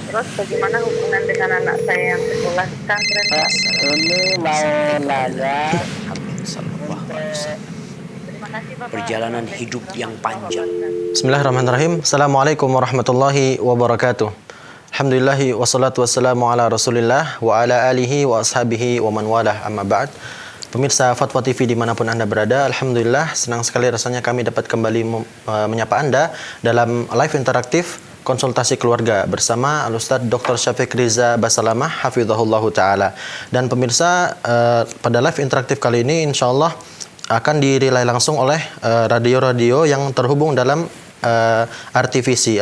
Terus bagaimana hubungan dengan anak saya yang sekolah di pesantren? Ini mau nanya. Terima kasih Bapak. Perjalanan hidup yang panjang. Bismillahirrahmanirrahim. Assalamualaikum warahmatullahi wabarakatuh. Alhamdulillahi wassalatu wassalamu ala rasulillah wa ala alihi wa ashabihi wa man walah amma ba'd. Pemirsa Fatwa TV dimanapun Anda berada, Alhamdulillah senang sekali rasanya kami dapat kembali menyapa Anda dalam live interaktif konsultasi keluarga bersama Al-Ustadz Dr. Syafiq Riza Basalamah hafizahullahu ta'ala. Dan pemirsa, pada live interaktif kali ini insyaallah akan direlay langsung oleh radio-radio yang terhubung dalam RTVC.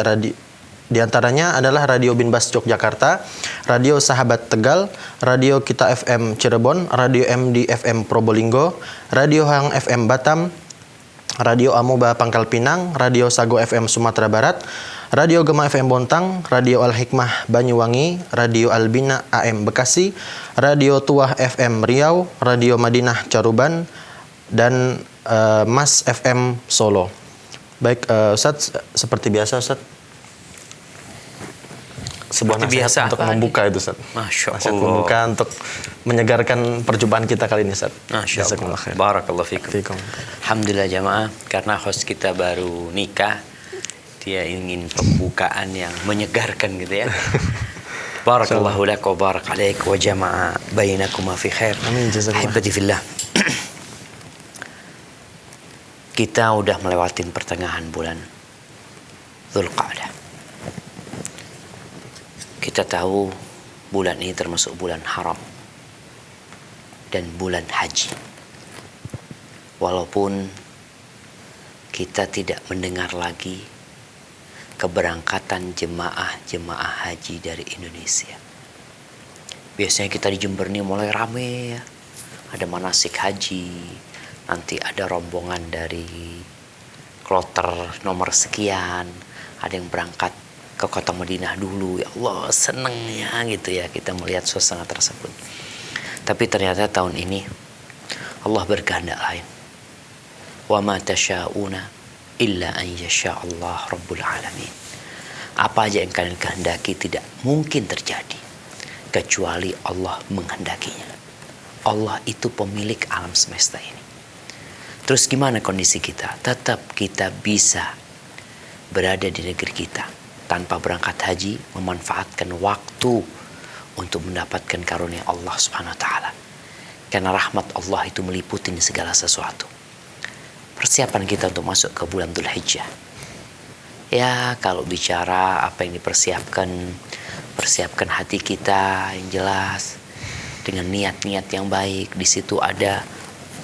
Di antaranya adalah Radio Binbas Yogyakarta, Radio Sahabat Tegal, Radio Kita FM Cirebon, Radio MD FM Probolinggo, Radio Hang FM Batam, Radio Amoba Pangkal Pinang, Radio Sago FM Sumatera Barat, Radio Gema FM Bontang, Radio Al-Hikmah Banyuwangi, Radio Albina AM Bekasi, Radio Tuah FM Riau, Radio Madinah Caruban, dan Mas FM Solo. Baik, Ustadz, seperti biasa Ustadz, sebuah nasihat untuk membuka itu Ustaz. Masya Nasihat Allah. membuka untuk menyegarkan perjumpaan kita kali ini Ustaz. Masya Allah. Barakallahu fikum. Alhamdulillah jamaah, karena host kita baru nikah, dia ingin pembukaan yang menyegarkan gitu ya. Barakallahu lak wa barak alaik wa jama'a bainakuma fi khair. Amin, jazakallah. Ahibati fillah. Kita udah melewatin pertengahan bulan Dzulqa'dah. Kita tahu bulan ini termasuk bulan haram dan bulan haji. Walaupun kita tidak mendengar lagi keberangkatan jemaah haji dari Indonesia. Biasanya kita di Jember ini mulai rame ya. Ada manasik haji, nanti ada rombongan dari kloter nomor sekian, ada yang berangkat ke kota Madinah dulu. Ya Allah, senengnya gitu ya kita melihat suasana tersebut. Tapi ternyata tahun ini Allah berkehendak lain. Wa ma tasya'una illa an yasha' Allah rabbul alamin. Apa aja yang kalian kehendaki tidak mungkin terjadi kecuali Allah menghendakinya. Allah itu pemilik alam semesta ini. Terus gimana kondisi kita? Tetap kita bisa berada di negeri kita tanpa berangkat haji, memanfaatkan waktu untuk mendapatkan karunia Allah Subhanahu wa taala. Karena rahmat Allah itu meliputi segala sesuatu. Persiapan kita untuk masuk ke bulan Dzulhijjah. Ya, kalau bicara apa yang persiapkan hati kita yang jelas dengan niat-niat yang baik. Di situ ada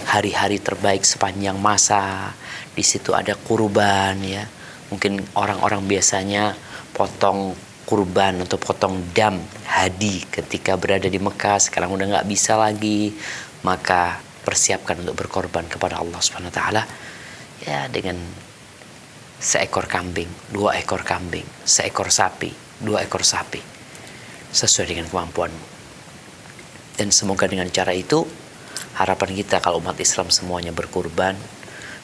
hari-hari terbaik sepanjang masa. Di situ ada kurban ya. Mungkin orang-orang biasanya potong kurban atau potong dam hadi ketika berada di Mekah, sekarang udah nggak bisa lagi, maka persiapkan untuk berkorban kepada Allah Subhanahu wa taala ya dengan seekor kambing, 2 ekor kambing, seekor sapi, 2 ekor sapi sesuai dengan kemampuanmu. Dan semoga dengan cara itu harapan kita kalau umat Islam semuanya berkurban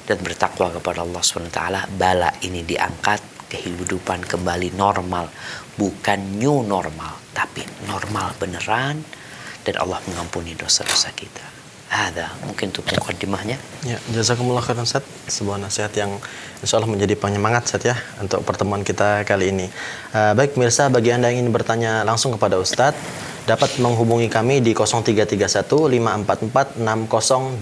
dan bertakwa kepada Allah Subhanahu wa taala, bala ini diangkat, kehidupan kembali normal, bukan new normal, tapi normal beneran, dan Allah mengampuni dosa-dosa kita. Ada mungkin untuk mukadimahnya. Ya, jazakumullah khairan Ustaz. Sebuah nasihat yang insyaallah menjadi penyemangat Ustaz ya untuk pertemuan kita kali ini. Baik pemirsa, bagi Anda yang ingin bertanya langsung kepada Ustaz, dapat menghubungi kami di 0331 544 6087.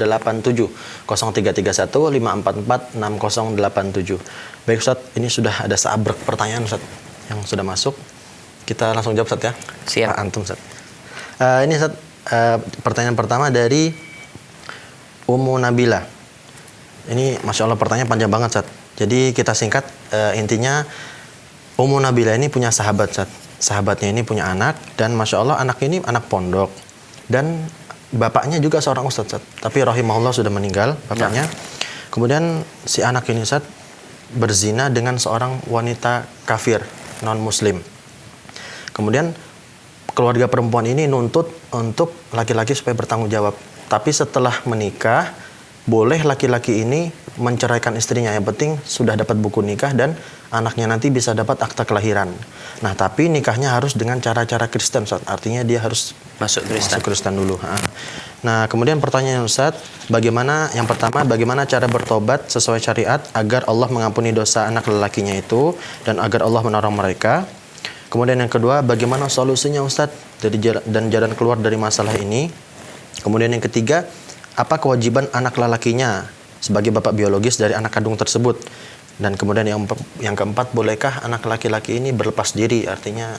0331 544 6087. Baik Ustaz, ini sudah ada seabrek pertanyaan Ustaz yang sudah masuk. Kita langsung jawab Ustaz ya. Siap. Antum Ustaz. Ini Ustaz, pertanyaan pertama dari Ummu Nabila. Ini Masya Allah pertanyaan panjang banget Ustaz. Jadi kita singkat, intinya Ummu Nabila ini punya sahabat Ustaz. Sahabatnya ini punya anak, dan Masya Allah anak ini anak pondok, dan bapaknya juga seorang ustadz, Ustaz. Tapi rahimahullah sudah meninggal bapaknya. Kemudian si anak ini Ustaz berzina dengan seorang wanita kafir non muslim. Kemudian keluarga perempuan ini nuntut untuk laki-laki supaya bertanggung jawab. Tapi setelah menikah boleh laki-laki ini menceraikan istrinya, yang penting sudah dapat buku nikah dan anaknya nanti bisa dapat akta kelahiran. Nah, tapi nikahnya harus dengan cara-cara Kristen, Ustaz. Artinya dia harus Masuk Kristen. masuk Kristen dulu. Nah, kemudian pertanyaan Ustaz, yang pertama, bagaimana cara bertobat sesuai syariat agar Allah mengampuni dosa anak lelakinya itu dan agar Allah menolong mereka? Kemudian yang kedua, bagaimana solusinya Ustaz dan jalan keluar dari masalah ini? Kemudian yang ketiga, apa kewajiban anak lelakinya sebagai bapak biologis dari anak kandung tersebut? Dan kemudian yang keempat, bolehkah anak laki-laki ini berlepas diri, artinya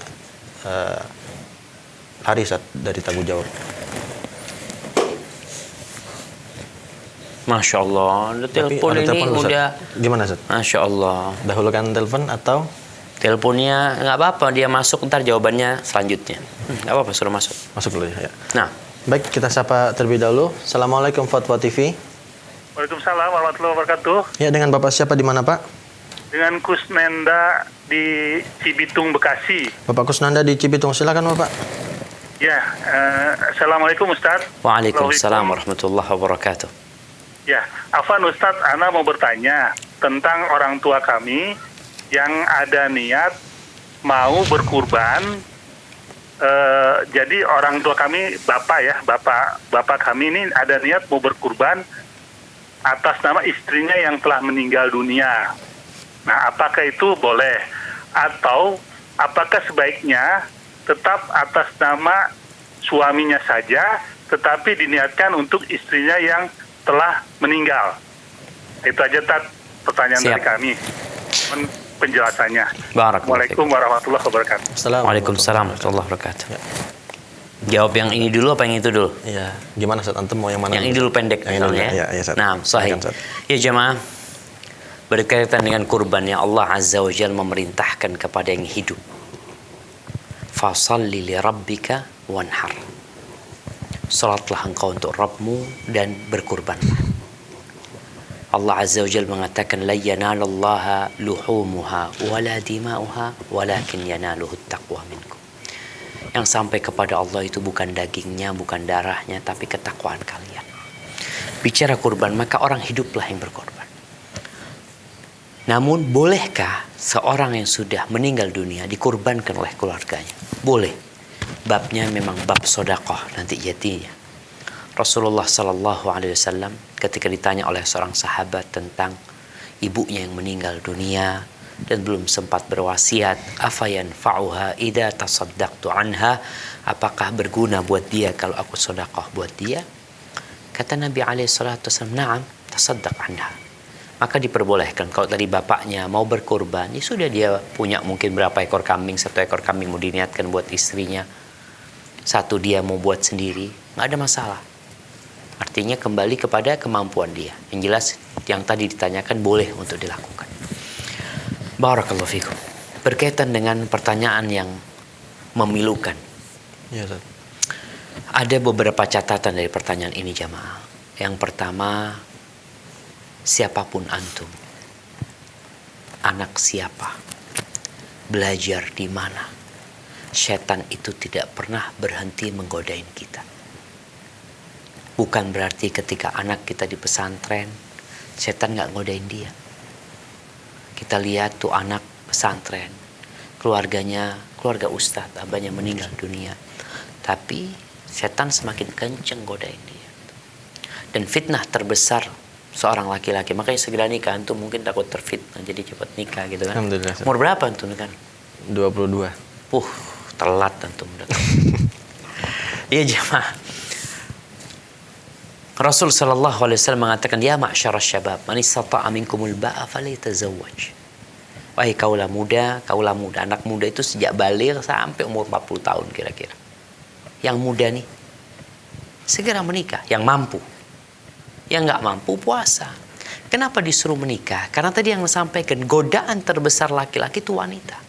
lari dari tanggung jawab? Masya Allah, telepon ada ini telepon, Ustaz. udah. Gimana Ustaz? Masya Allah. Dahulukan telepon atau? Teleponnya nggak apa-apa, dia masuk ntar jawabannya selanjutnya. Nggak apa-apa, suruh masuk. Masuk dulu ya. Nah, Baik, kita sapa terlebih dahulu. Assalamualaikum Fatwa TV. Waalaikumsalam warahmatullahi wabarakatuh. Ya, dengan Bapak siapa di mana, Pak? Dengan Kusnenda di Cibitung, Bekasi. Bapak Kusnanda di Cibitung, silakan Bapak. Ya, Assalamualaikum Ustaz. Waalaikumsalam warahmatullahi wabarakatuh. Ya, Afwan Ustaz, Ana mau bertanya tentang orang tua kami yang ada niat mau berkurban. Jadi orang tua kami, bapak kami ini ada niat mau berkurban atas nama istrinya yang telah meninggal dunia. Nah, apakah itu boleh? Atau apakah sebaiknya tetap atas nama suaminya saja, tetapi diniatkan untuk istrinya yang telah meninggal? Itu aja pertanyaan Siap. dari kami. Penjelasannya. Barakallahu Assalamualaikum warahmatullahi wabarakatuh. Waalaikumsalam warahmatullahi wabarakatuh. Jawab yang ini dulu apa yang itu dulu? Iya, gimana Ustaz? Antum mau yang mana? Yang ini dulu pendek Yang ini dulu, misalnya. ya, Ustaz. Nah, sahih. Silakan, Ustaz. Ya jemaah, berkaitan dengan kurban yang Allah Azza wa Jalla memerintahkan kepada yang hidup. Fasalli li rabbika wanhar. Salatlah engkau untuk Rabbmu dan berkurbanlah. Allah Azza wa Jalla mengatakan la yanalallaha luhumuha wala dima'uha walakin yanaluhu taqwa minkum. Yang sampai kepada Allah itu bukan dagingnya, bukan darahnya, tapi ketakwaan kalian. Bicara kurban, maka orang hiduplah yang berkorban. Namun bolehkah seorang yang sudah meninggal dunia dikurbankan oleh keluarganya? Boleh. Babnya memang bab sedekah nanti jadinya. Rasulullah Sallallahu Alaihi Wasallam ketika ditanya oleh seorang sahabat tentang ibunya yang meninggal dunia dan belum sempat berwasiat, afayan fa'uha idza tasaddaqtu anha, apakah berguna buat dia kalau aku sedekah buat dia? Kata Nabi alaihi salatu wasallam, na'am, tasaddaq anha. Maka diperbolehkan. Kalau tadi bapaknya mau berkurban, ya sudah, dia punya mungkin berapa ekor kambing, 1 ekor kambing mau diniatkan buat istrinya, 1 dia mau buat sendiri, nggak ada masalah. Artinya kembali kepada kemampuan dia. Yang jelas yang tadi ditanyakan boleh untuk dilakukan. Barakallahu fikum. Berkaitan dengan pertanyaan yang memilukan. Iya, Ustaz. Ada beberapa catatan dari pertanyaan ini jamaah. Yang pertama, siapapun antum, anak siapa, belajar di mana, setan itu tidak pernah berhenti menggodain kita. Bukan berarti ketika anak kita di pesantren, setan nggak ngodain dia. Kita lihat tuh anak pesantren, keluarganya, keluarga ustadz, abahnya meninggal dunia. Tapi setan semakin kenceng godain dia. Dan fitnah terbesar seorang laki-laki, makanya segera nikah. Antum mungkin takut terfitnah, jadi cepat nikah gitu kan. Alhamdulillah. Umur berapa antum kan? 22. Telat antum. Iya jemaah. Rasul sallallahu alaihi wasallam mengatakan, ya ma'syarasy syabab, man istata'a minkumul ba'a falyatazawwaj. Wahai kaula muda, anak muda itu sejak baligh sampai umur 40 tahun kira-kira. Yang muda nih segera menikah, yang mampu. Yang nggak mampu puasa. Kenapa disuruh menikah? Karena tadi yang disampaikan, godaan terbesar laki-laki itu wanita.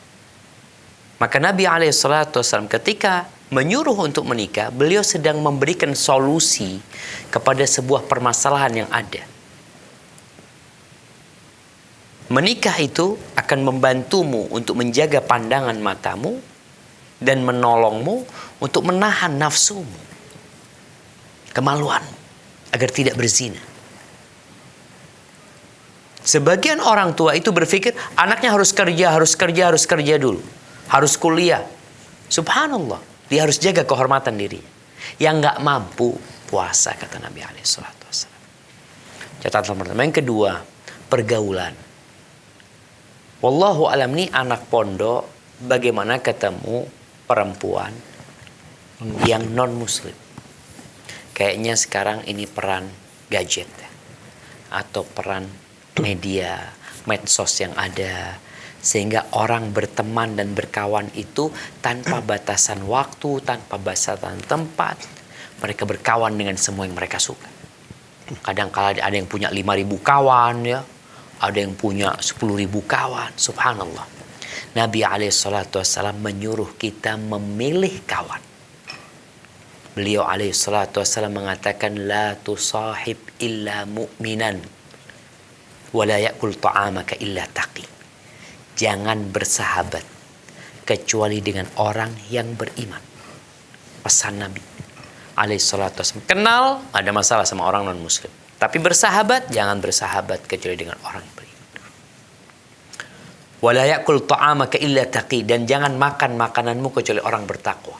Maka Nabi alaihi salatu wasallam ketika menyuruh untuk menikah, beliau sedang memberikan solusi kepada sebuah permasalahan yang ada. Menikah itu akan membantumu untuk menjaga pandangan matamu dan menolongmu untuk menahan nafsumu, kemaluanmu, agar tidak berzina. Sebagian orang tua itu berpikir anaknya harus kerja dulu. Harus kuliah. Subhanallah. Dia harus jaga kehormatan dirinya. Yang nggak mampu puasa, kata Nabi SAW. Catatan pertama. Yang kedua, pergaulan. Wallahu alam nih anak pondok, bagaimana ketemu perempuan yang non muslim. Kayaknya sekarang ini peran gadget ya, atau peran media, medsos yang ada, sehingga orang berteman dan berkawan itu tanpa batasan waktu, tanpa batasan tempat. Mereka berkawan dengan semua yang mereka suka. Kadang-kala ada yang punya 5.000 kawan ya, ada yang punya 10.000 kawan. Subhanallah. Nabi SAW menyuruh kita memilih kawan. Beliau SAW mengatakan, la tusahib illa mu'minan wa la ya'kul ta'amaka illa taqi. Jangan bersahabat kecuali dengan orang yang beriman. Pesan Nabi SAW. Kenal, ada masalah sama orang non muslim. Tapi bersahabat, jangan bersahabat kecuali dengan orang yang beriman. Wa la ya'kul ta'amaka illa taqi. Dan jangan makan makananmu kecuali orang bertakwa.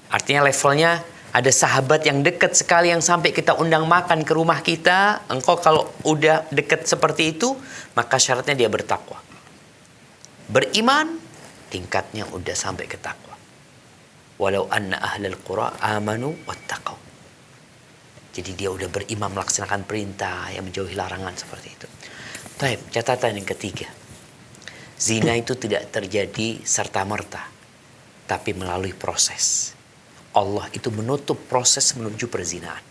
Artinya levelnya ada sahabat yang dekat sekali yang sampai kita undang makan ke rumah kita. Engkau kalau udah dekat seperti itu, maka syaratnya dia bertakwa. Beriman, tingkatnya udah sampai ke takwa. Walau anna ahlal qura amanu wattaqau. Jadi dia udah beriman melaksanakan perintah yang menjauhi larangan seperti itu. Baik, catatan yang ketiga. Zina itu tidak terjadi serta-merta, tapi melalui proses. Allah itu menutup proses menuju perzinaan.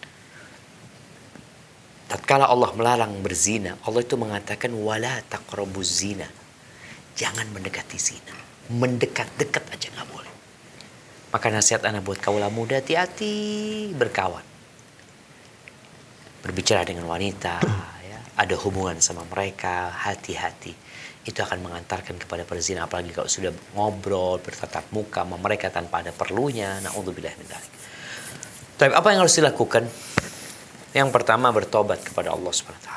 Tatkala Allah melarang berzina, Allah itu mengatakan wala taqrabuz zina. Jangan mendekati zina. Mendekat-dekat aja nggak boleh. Maka nasihat anak buat kaula muda, hati-hati berkawan. Berbicara dengan wanita, ya, ada hubungan sama mereka, hati-hati. Itu akan mengantarkan kepada perzinahan, apalagi kalau sudah ngobrol, bertatap muka sama mereka tanpa ada perlunya. Na'udzubillah min dzalik. Tapi apa yang harus dilakukan? Yang pertama, bertobat kepada Allah SWT.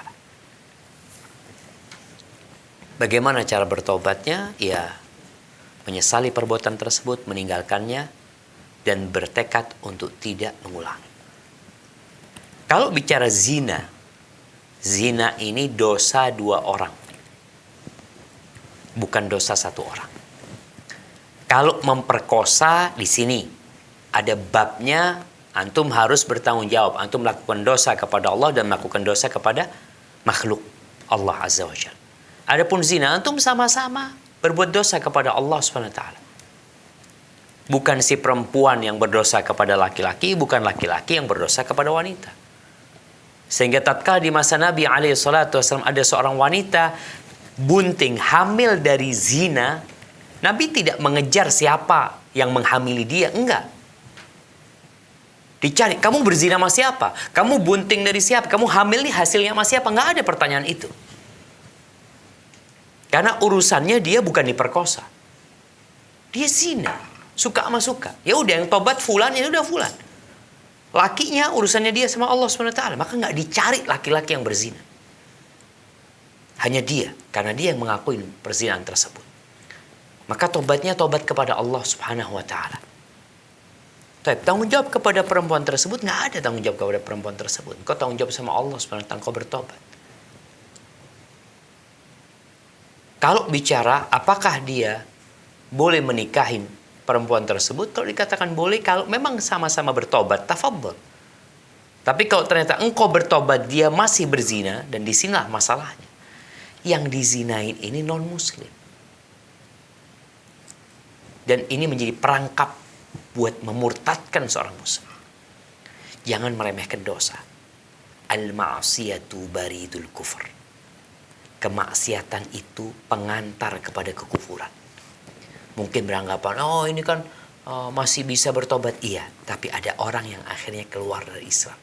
Bagaimana cara bertobatnya? Ya, menyesali perbuatan tersebut, meninggalkannya, dan bertekad untuk tidak mengulangi. Kalau bicara zina, zina ini dosa 2 orang. Bukan dosa 1 orang. Kalau memperkosa di sini ada babnya, antum harus bertanggung jawab. Antum melakukan dosa kepada Allah dan melakukan dosa kepada makhluk Allah Azza wa Jalla. Adapun zina, antum sama-sama berbuat dosa kepada Allah SWT. Bukan si perempuan yang berdosa kepada laki-laki, bukan laki-laki yang berdosa kepada wanita. Sehingga tatkala di masa Nabi SAW ada seorang wanita bunting hamil dari zina, Nabi tidak mengejar siapa yang menghamili dia, enggak. Dicari, kamu berzina sama siapa? Kamu bunting dari siapa? Kamu hamil nih hasilnya sama siapa? Enggak ada pertanyaan itu. Karena urusannya dia bukan diperkosa. Dia zina, suka sama suka. Ya udah yang tobat fulan, ya udah fulan. Lakinya urusannya dia sama Allah SWT, maka enggak dicari laki-laki yang berzina. Hanya dia, karena dia yang mengakui perzinahan tersebut. Maka tobatnya tobat kepada Allah Subhanahu wa taala. Tanggung jawab kepada perempuan tersebut, nggak ada tanggung jawab kepada perempuan tersebut. Engkau tanggung jawab sama Allah Subhanahu wa taala, engkau bertobat. Kalau bicara apakah dia boleh menikahin perempuan tersebut, kalau dikatakan boleh kalau memang sama-sama bertobat, tafadhol. Tapi kalau ternyata engkau bertobat dia masih berzina, dan disinilah masalahnya. Yang dizinain ini non-muslim. Dan ini menjadi perangkap buat memurtadkan seorang muslim. Jangan meremehkan dosa. Al-ma'asiyatu baridul kufur. Kemaksiatan itu pengantar kepada kekufuran. Mungkin beranggapan, oh ini kan masih bisa bertobat. Iya, tapi ada orang yang akhirnya keluar dari Islam.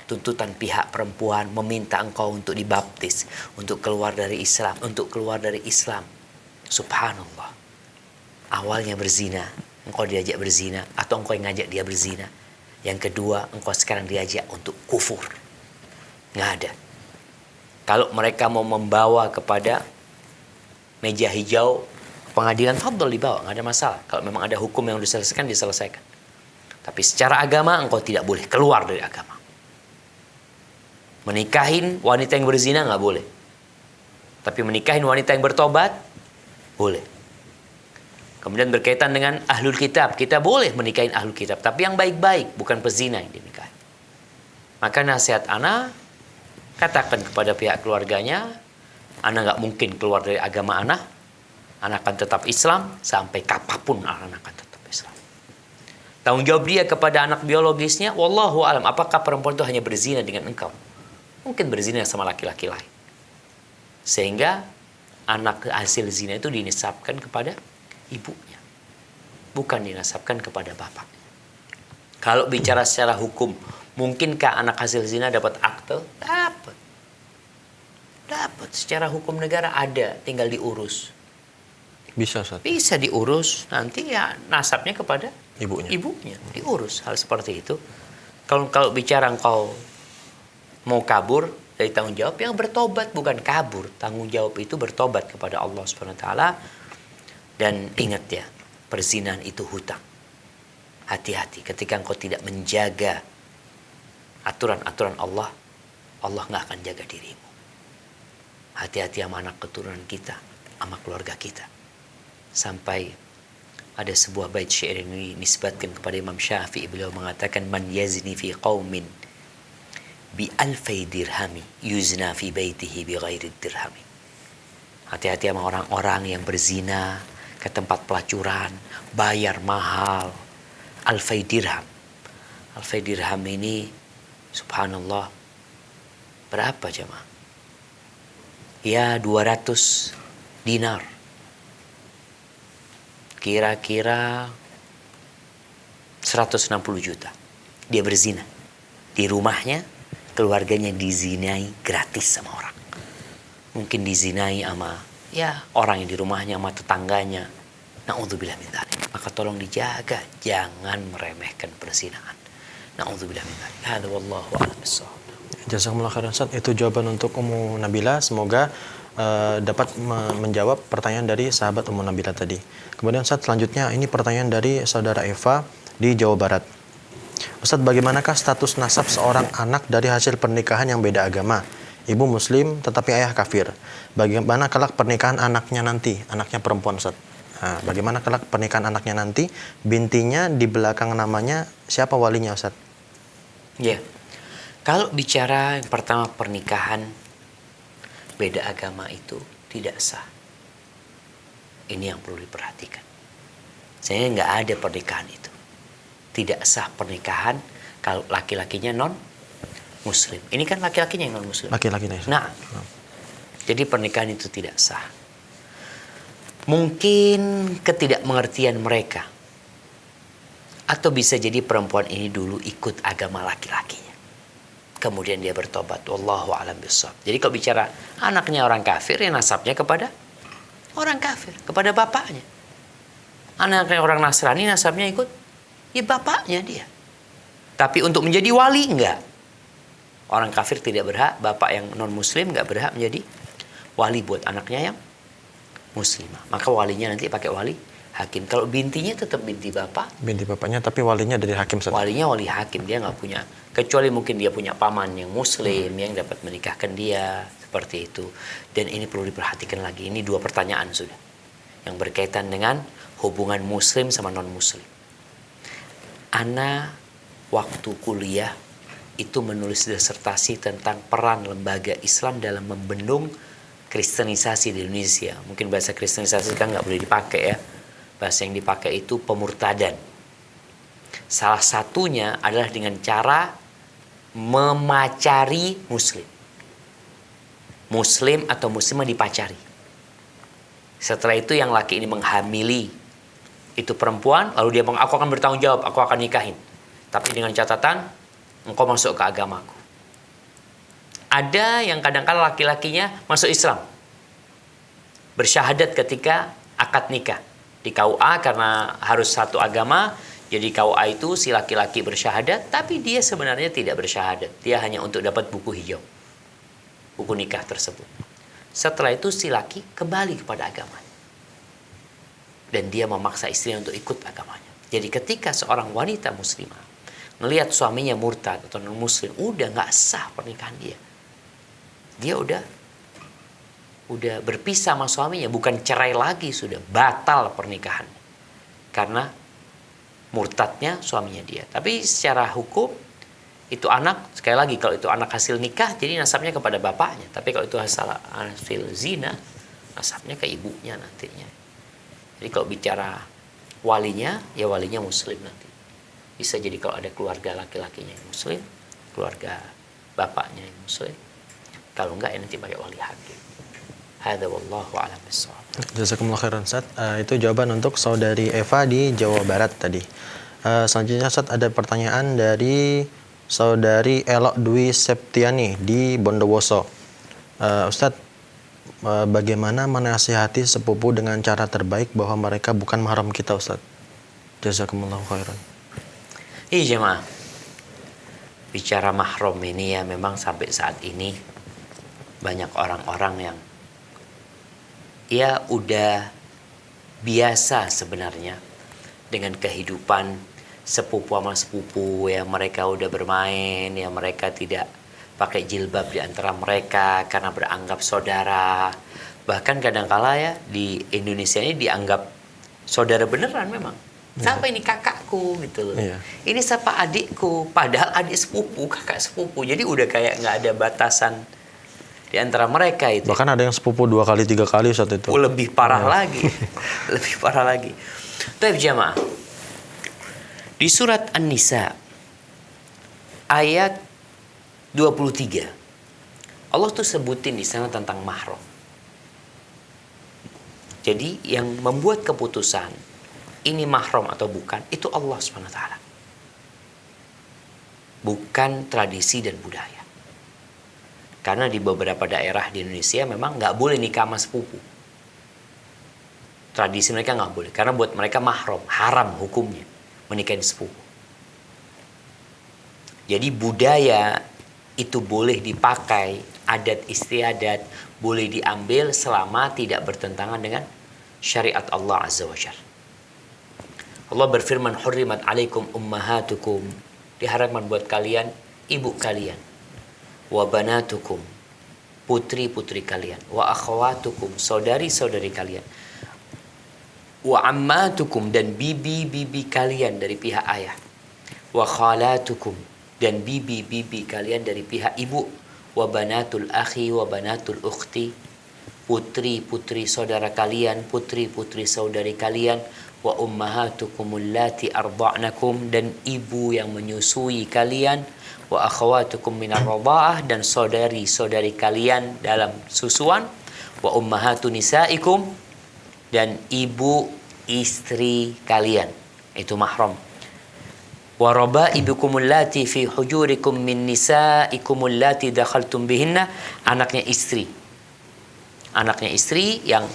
Tuntutan pihak perempuan meminta engkau untuk dibaptis, untuk keluar dari Islam, untuk keluar dari Islam. Subhanallah. Awalnya berzina, engkau diajak berzina, atau engkau yang ngajak dia berzina. Yang kedua, engkau sekarang diajak untuk kufur. Nggak ada. Kalau mereka mau membawa kepada meja hijau pengadilan, fadl dibawa, nggak ada masalah. Kalau memang ada hukum yang diselesaikan, diselesaikan. Tapi secara agama engkau tidak boleh keluar dari agama. Menikahin wanita yang berzina nggak boleh. Tapi menikahin wanita yang bertobat boleh. Kemudian berkaitan dengan ahlul kitab, kita boleh menikahin ahlul kitab, tapi yang baik-baik, bukan pezina yang dinikahi. Maka nasihat ana, katakan kepada pihak keluarganya, ana nggak mungkin keluar dari agama ana akan tetap Islam sampai kapanpun ana akan tetap Islam. Tanggung jawab dia kepada anak biologisnya, wallahu alam, apakah perempuan itu hanya berzina dengan engkau? Mungkin berzina sama laki-laki lain. Sehingga anak hasil zina itu dinisabkan kepada ibunya, bukan dinasabkan kepada bapaknya. Kalau bicara secara hukum, mungkinkah anak hasil zina dapat akte? Dapat. Secara hukum negara ada, tinggal diurus. Bisa, Ustaz. Bisa diurus, nanti ya nasabnya kepada Ibunya. Diurus hal seperti itu. Kalau bicara engkau mau kabur dari tanggung jawab, yang bertobat, bukan kabur. Tanggung jawab itu bertobat kepada Allah Subhanahu wa taala. Dan ingat ya, perzinahan itu hutang. Hati-hati ketika engkau tidak menjaga aturan-aturan Allah, Allah nggak akan jaga dirimu. Hati-hati sama anak keturunan kita, sama keluarga kita. Sampai ada sebuah bait syair yang dinisbatkan kepada Imam Syafi'i, beliau mengatakan, man yazni fi qaumin bi alfai dirhami yuzna fi baitihi bi ghairi dirhami. Hati-hati sama orang-orang yang berzina ke tempat pelacuran, bayar mahal, alfai dirham. Alfai dirham ini subhanallah berapa jemaah? Ya 200 dinar. Kira-kira 160 juta. Dia berzina. Di rumahnya, keluarganya dizinai gratis sama orang. Mungkin dizinai sama orang yang di rumahnya, sama tetangganya. Na'udzubillah min dzalik. Maka tolong dijaga, jangan meremehkan perzinahan. Na'udzubillah min dzalik. Hadza wallahu a'lam bissawab. Jazakumullah khairan, Ustaz. Itu jawaban untuk Ummu Nabila. Semoga dapat menjawab pertanyaan dari sahabat Ummu Nabila tadi. Kemudian Ustaz, selanjutnya ini pertanyaan dari saudara Eva di Jawa Barat. Ustaz, bagaimanakah status nasab seorang anak dari hasil pernikahan yang beda agama? Ibu muslim tetapi ayah kafir. Bagaimana kelak pernikahan anaknya nanti? Anaknya perempuan, Ustaz. Nah, bagaimana kelak pernikahan anaknya nanti? Bintinya di belakang namanya siapa walinya, Ustaz? Ya. Kalau bicara yang pertama pernikahan beda agama itu tidak sah. Ini yang perlu diperhatikan. Saya nggak ada pernikahan itu. Tidak sah pernikahan kalau laki-lakinya non muslim. Ini kan laki-lakinya yang non muslim. Laki-lakinya. Nah, jadi pernikahan itu tidak sah. Mungkin ketidakmengertian mereka. Atau bisa jadi perempuan ini dulu ikut agama laki-lakinya. Kemudian dia bertobat. Wallahu a'lam bishawab. Jadi kalau bicara anaknya orang kafir, ya nasabnya kepada orang kafir, kepada bapaknya. Anaknya orang Nasrani, nasabnya ikut ya bapaknya dia. Tapi untuk menjadi wali, enggak. Orang kafir tidak berhak, bapak yang non muslim enggak berhak menjadi wali buat anaknya yang muslimah. Maka walinya nanti pakai wali hakim. Kalau bintinya tetap binti bapak. Binti bapaknya, tapi walinya dari hakim, Ustaz. Walinya wali hakim, dia nggak punya. Kecuali mungkin dia punya paman yang muslim yang dapat menikahkan dia, seperti itu. Dan ini perlu diperhatikan lagi. Ini dua pertanyaan sudah yang berkaitan dengan hubungan muslim sama non muslim. Ana waktu kuliah itu menulis disertasi tentang peran lembaga Islam dalam membendung kristenisasi di Indonesia. Mungkin bahasa kristenisasi kan nggak boleh dipakai ya. Bahasa yang dipakai itu pemurtadan. Salah satunya adalah dengan cara memacari muslim. Muslim atau muslimah dipacari. Setelah itu yang laki ini menghamili itu perempuan, lalu dia bilang, aku akan bertanggung jawab, aku akan nikahin. Tapi dengan catatan, engkau masuk ke agamaku. Ada yang kadang-kadang laki-lakinya masuk Islam. Bersyahadat ketika akad nikah. Di KUA karena harus satu agama, jadi KUA itu si laki-laki bersyahadat, tapi dia sebenarnya tidak bersyahadat. Dia hanya untuk dapat buku hijau. buku nikah tersebut. Setelah itu si laki kembali kepada agamanya. Dan dia memaksa istrinya untuk ikut agamanya. Jadi ketika seorang wanita muslimah ngelihat suaminya murtad atau non muslim, udah nggak sah pernikahan dia. Dia udah berpisah sama suaminya, bukan cerai lagi, sudah batal pernikahan. Karena murtadnya suaminya dia. Tapi secara hukum itu anak, sekali lagi kalau itu anak hasil nikah jadi nasabnya kepada bapaknya. Tapi kalau itu hasil zina, nasabnya ke ibunya nantinya. Jadi kalau bicara walinya, ya walinya muslim nanti. Bisa jadi kalau ada keluarga laki-lakinya yang muslim, keluarga bapaknya yang muslim. Kalau enggak ya nanti pakai wali hakim. Hadza wallahu a'lam bissawab. Jazakumullah khairan Ustaz. Itu jawaban untuk saudari Eva di Jawa Barat tadi. Selanjutnya Ustaz ada pertanyaan dari saudari Elok Dwi Septiani di Bondowoso. Ustaz, bagaimana menasihati sepupu dengan cara terbaik bahwa mereka bukan mahram kita, Ustaz? Jazakumullah khairan. Iya jemaah. Bicara mahram ini ya memang sampai saat ini banyak orang-orang yang ya udah biasa sebenarnya dengan kehidupan sepupu sama sepupu, ya mereka udah bermain, ya mereka tidak pakai jilbab di antara mereka karena beranggap saudara. Bahkan kadangkala ya di Indonesia ini dianggap saudara beneran memang. Siapa ini kakakku gitu loh. Iya. Ini siapa adikku, padahal adik sepupu, kakak sepupu. Jadi udah kayak nggak ada batasan di antara mereka itu. Bahkan ada yang sepupu 2 kali 3 kali saat itu. Lebih parah lagi. Lebih parah lagi. Tapi jamaah, di surat An-Nisa ayat 23 Allah tuh sebutin di sana tentang mahram. Jadi yang membuat keputusan ini mahram atau bukan itu Allah SWT. Bukan tradisi dan budaya. Karena di beberapa daerah di Indonesia memang nggak boleh nikah sama sepupu. Tradisi mereka nggak boleh. Karena buat mereka mahram, haram hukumnya menikahi sepupu. Jadi budaya itu boleh dipakai, adat istiadat boleh diambil selama tidak bertentangan dengan syariat Allah Azza wa Jalla. Allah berfirman, "Hurrimat 'alaikum ummahatukum." Diharamkan buat kalian ibu kalian. Wa banatukum, putri-putri kalian. Wa akhawatukum, saudari-saudari kalian. Wa ammatukum, dan bibi-bibi kalian dari pihak ayah. Wa khalatukum, dan bibi-bibi kalian dari pihak ibu. Wa banatul akhi wa banatul ukhti, putri-putri saudara kalian, putri-putri saudari kalian. Wa ummahatukum allati arda'nakum, dan ibu yang menyusui kalian. Wa akhawatukum minar radha'ah, dan saudari-saudari kalian dalam susuan. Wa ummahatu nisaikum, dan ibu istri kalian. Itu mahram. Wa raba'ibukum allati fi hujurikum min nisaikum allati dakhaltum bihinna, anaknya istri. Anaknya istri yang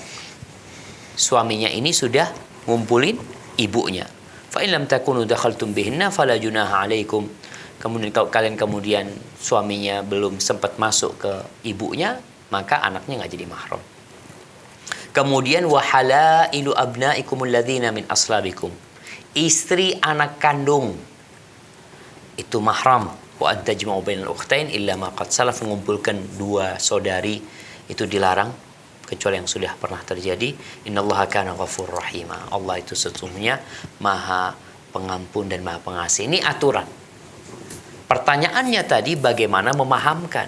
suaminya ini sudah ngumpulin ibunya. Fa in lam takunu dakhaltum bihinna fala junaha 'alaikum. Kemudian kalau kalian kemudian suaminya belum sempat masuk ke ibunya, maka anaknya nggak jadi mahram. Kemudian wa halailu abnaikum alladzina min aslabikum, istri anak kandung itu mahram. Wa antajma'u bainal ukhtain illa ma qad salaf, mengumpulkan 2 saudari itu dilarang kecuali yang sudah pernah terjadi. Innallaha kana ghafurur rahima, Allah itu sesungguhnya Maha Pengampun dan Maha Pengasih. Ini aturan. Pertanyaannya tadi bagaimana memahamkan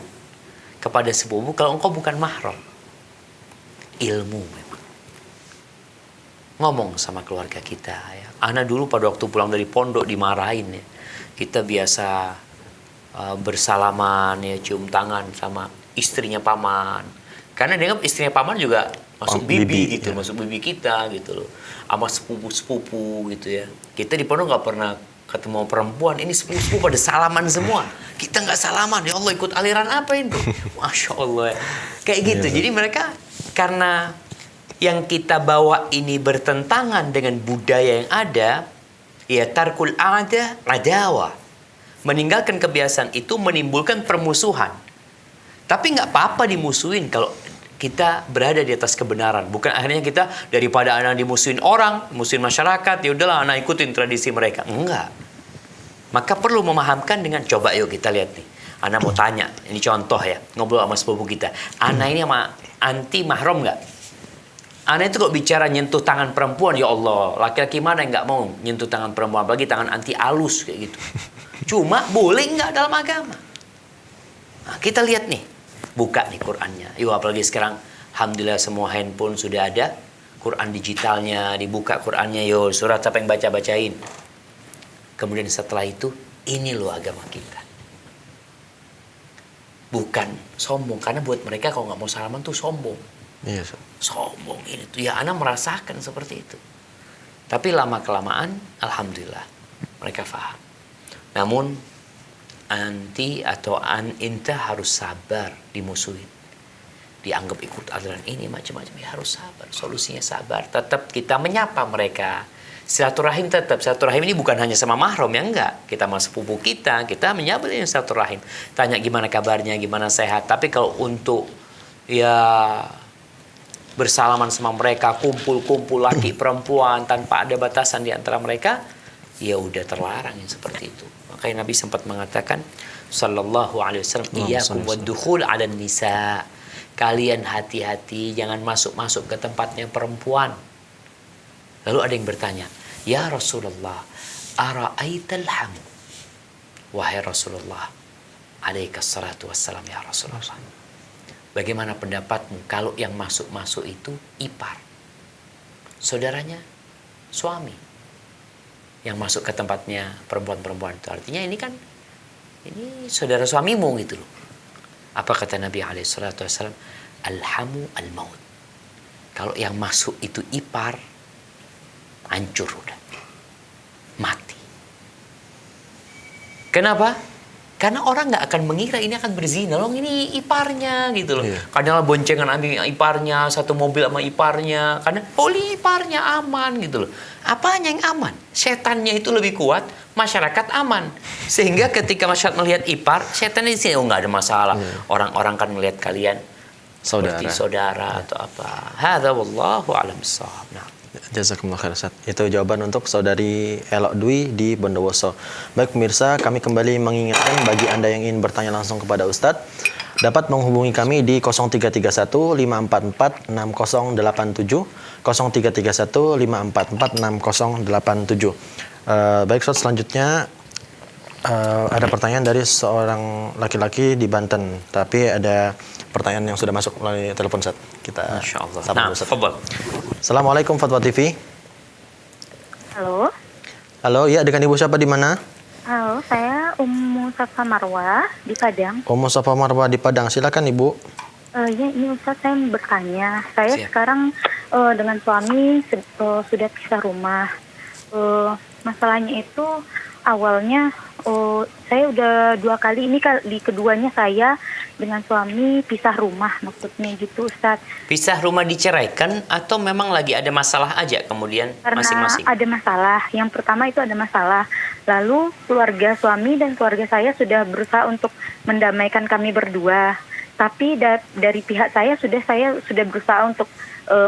kepada sepupu kalau engkau bukan mahram. Ilmu memang. Ngomong sama keluarga kita ya. Ana dulu pada waktu pulang dari pondok dimarahin ya. Kita biasa bersalaman ya, cium tangan sama istrinya paman. Karena dia istrinya paman juga masuk bibi gitu, ya. Masuk bibi kita gitu loh. Sama sepupu-sepupu gitu ya. Kita di pondok nggak pernah ketemu perempuan, ini sepupu pada salaman semua. Kita nggak salaman, ya Allah ikut aliran apa itu? Masya Allah. Kayak gitu. Jadi mereka karena yang kita bawa ini bertentangan dengan budaya yang ada, ya tarkul adawa. Meninggalkan kebiasaan itu menimbulkan permusuhan. Tapi nggak apa-apa dimusuhin kalau kita berada di atas kebenaran. Bukan akhirnya kita daripada anak dimusuhin orang, musuhin masyarakat, ya udahlah anak ikutin tradisi mereka. Enggak. Maka perlu memahamkan dengan, coba yuk kita lihat nih. Anak mau tanya, ini contoh ya, ngobrol sama sepupu kita. Anak ini sama anti mahram nggak? Anak itu kok bicara nyentuh tangan perempuan, ya Allah, laki-laki mana yang nggak mau nyentuh tangan perempuan, apalagi tangan anti alus kayak gitu. Cuma boleh nggak dalam agama? Nah, kita lihat nih, buka nih Qurannya. Yuk, apalagi sekarang, alhamdulillah semua handphone sudah ada, Quran digitalnya, dibuka Qurannya, yuk surat apa yang baca-bacain. Kemudian setelah itu, ini loh agama kita. Bukan sombong, karena buat mereka kalau nggak mau salaman tuh sombong. Iya, Sombong ini tuh, ya anak merasakan seperti itu. Tapi lama-kelamaan, alhamdulillah, mereka faham. Namun, anti atau inta harus sabar dimusuhin. Dianggap ikut aliran ini, macam-macam, ya harus sabar. Solusinya sabar. Tetap kita menyapa mereka. Silaturahim tetap. Silaturahim ini bukan hanya sama mahram, ya enggak. Kita sama sepupu kita menyapa dengan silaturahim. Tanya gimana kabarnya, gimana sehat. Tapi kalau untuk ya bersalaman sama mereka, kumpul-kumpul laki perempuan tanpa ada batasan di antara mereka, ya udah terlarang yang seperti itu. Makanya Nabi sempat mengatakan sallallahu alaihi wasallam, iyyakum waddukhul 'alan nisa. Kalian hati-hati jangan masuk-masuk ke tempatnya perempuan. Lalu ada yang bertanya, ya Rasulullah, ara'aital hamu? Wahai Rasulullah, alaikas salatu wassalam ya Rasulullah. Bagaimana pendapatmu kalau yang masuk-masuk itu ipar? Saudaranya suami. Yang masuk ke tempatnya perempuan-perempuan itu. Artinya ini kan, ini saudara suamimu gitu loh. Apa kata Nabi alaihi salatu wassalam? Alhamu al-maut. Kalau yang masuk itu ipar, hancur udah. Mati. Kenapa? Karena orang nggak akan mengira ini akan berzina. Loh, ini iparnya gitu loh. Kadang boncengan ambil iparnya, satu mobil sama iparnya. Karena iparnya aman gitu loh. Apanya yang aman? Setannya itu lebih kuat, masyarakat aman. Sehingga ketika masyarakat melihat ipar, setan di sini nggak ada masalah. Orang-orang kan melihat kalian seperti saudara atau apa. Hadza wallahu a'lam bissawab. Nah. Jazakumullah khair Ustaz. Itu jawaban untuk saudari Elok Dwi di Bondowoso. Baik pemirsa, kami kembali mengingatkan bagi Anda yang ingin bertanya langsung kepada Ustadz, dapat menghubungi kami di 0331 544 6087, 0331 544 6087. Baik Ustadz, selanjutnya ada pertanyaan dari seorang laki-laki di Banten, tapi ada pertanyaan yang sudah masuk melalui telepon Ustaz. Kita Insyaallah. Nah, tafadhol. Assalamualaikum Fatwa TV. Halo. Halo, ya dengan Ibu siapa di mana? Halo, saya Ummu Safa Marwah di Padang. Ummu Safa Marwah di Padang. Silakan Ibu. Ya, ini Ustaz, saya bertanya. Saya Siap. sekarang dengan suami sudah pisah rumah. Masalahnya itu awalnya saya udah 2 kali, ini kali keduanya saya dengan suami pisah rumah, maksudnya gitu Ustaz. Pisah rumah diceraikan atau memang lagi ada masalah aja kemudian Karena masing-masing? ada masalah. Yang pertama itu ada masalah. Lalu keluarga suami dan keluarga saya sudah berusaha untuk mendamaikan kami berdua. Tapi dari pihak saya sudah berusaha untuk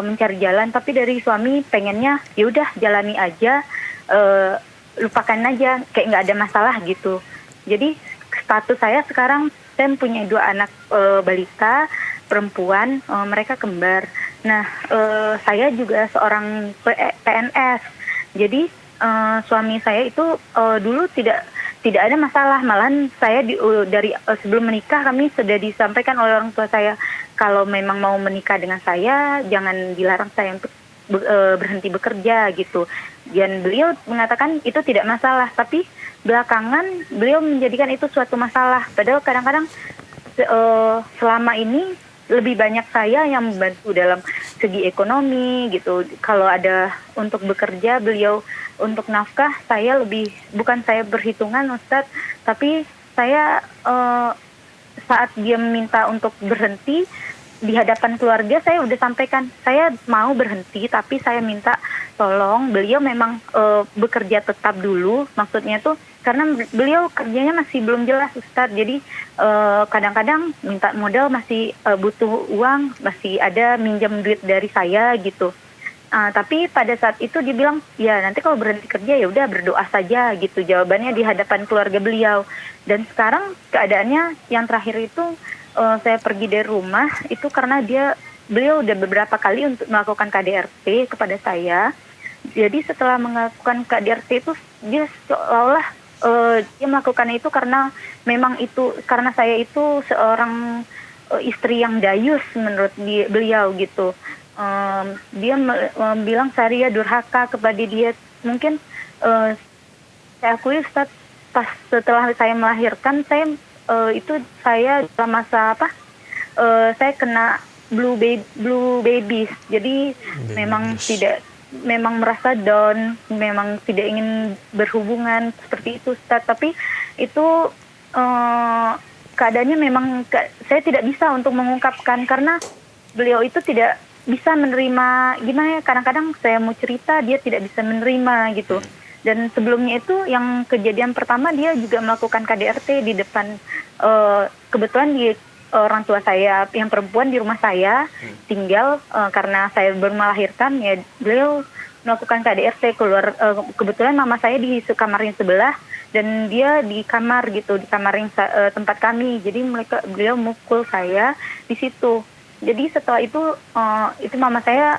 mencari jalan. Tapi dari suami pengennya ya udah jalani aja, lupakan aja, kayak nggak ada masalah gitu. Jadi status saya sekarang, saya punya 2 anak balita perempuan, mereka kembar. Nah, saya juga seorang PNS. Jadi suami saya itu dulu tidak ada masalah. Malahan saya dari sebelum menikah kami sudah disampaikan oleh orang tua saya, kalau memang mau menikah dengan saya jangan dilarang saya untuk berhenti bekerja gitu. Dan beliau mengatakan itu tidak masalah, tapi belakangan beliau menjadikan itu suatu masalah. Padahal kadang-kadang selama ini lebih banyak saya yang membantu dalam segi ekonomi gitu. Kalau ada untuk bekerja, beliau untuk nafkah, saya lebih, bukan saya berhitungan Ustadz, tapi saya saat dia minta untuk berhenti di hadapan keluarga, saya udah sampaikan saya mau berhenti, tapi saya minta tolong beliau memang bekerja tetap dulu, maksudnya tuh karena beliau kerjanya masih belum jelas Ustadz, jadi kadang-kadang minta modal, masih butuh uang, masih ada minjam duit dari saya gitu. Tapi pada saat itu dia bilang, ya nanti kalau berhenti kerja ya udah berdoa saja gitu, jawabannya di hadapan keluarga beliau. Dan sekarang keadaannya yang terakhir itu saya pergi dari rumah itu karena beliau udah beberapa kali untuk melakukan KDRT kepada saya. Jadi setelah melakukan KDRT itu dia seolah dia melakukan itu karena memang itu karena saya itu seorang istri yang dayus menurut beliau gitu. Dia bilang saya durhaka kepada dia. Mungkin saya akui Ustaz, pas setelah saya melahirkan saya dalam masa saya kena blue babies. Jadi memang merasa down, memang tidak ingin berhubungan seperti itu Ustaz. Tapi itu keadaannya memang saya tidak bisa untuk mengungkapkan karena beliau itu tidak bisa menerima, gimana ya, kadang-kadang saya mau cerita dia tidak bisa menerima gitu. Dan sebelumnya itu yang kejadian pertama dia juga melakukan KDRT di depan, kebetulan di orang tua saya yang perempuan di rumah saya tinggal, karena saya baru melahirkan ya beliau melakukan KDRT keluar, kebetulan mama saya di kamar yang sebelah dan dia di kamar gitu, di kamar yang tempat kami. Jadi beliau mukul saya di situ. Jadi setelah itu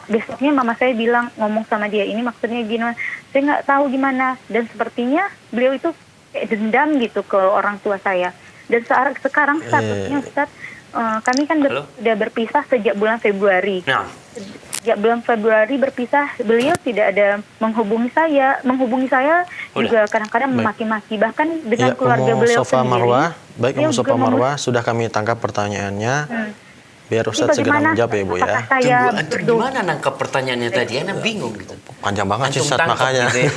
besoknya mama saya bilang, ngomong sama dia, ini maksudnya gimana, saya nggak tahu gimana. Dan sepertinya beliau itu kayak dendam gitu ke orang tua saya. Dan sekarang statusnya Ustaz, kami kan sudah berpisah sejak bulan Februari. Sejak bulan Februari berpisah, beliau tidak ada menghubungi saya juga kadang-kadang memaki-maki, bahkan dengan keluarga beliau Sofa sendiri. Marwah, baik Ummu Sofa Marwah, sudah kami tangkap pertanyaannya. Biar Ustadz segera menjawab ya Ibu ya. Tunggu, antum gimana nangkap pertanyaannya tadi? Anak bingung gitu. Panjang banget sih Ustadz makanya. Gitu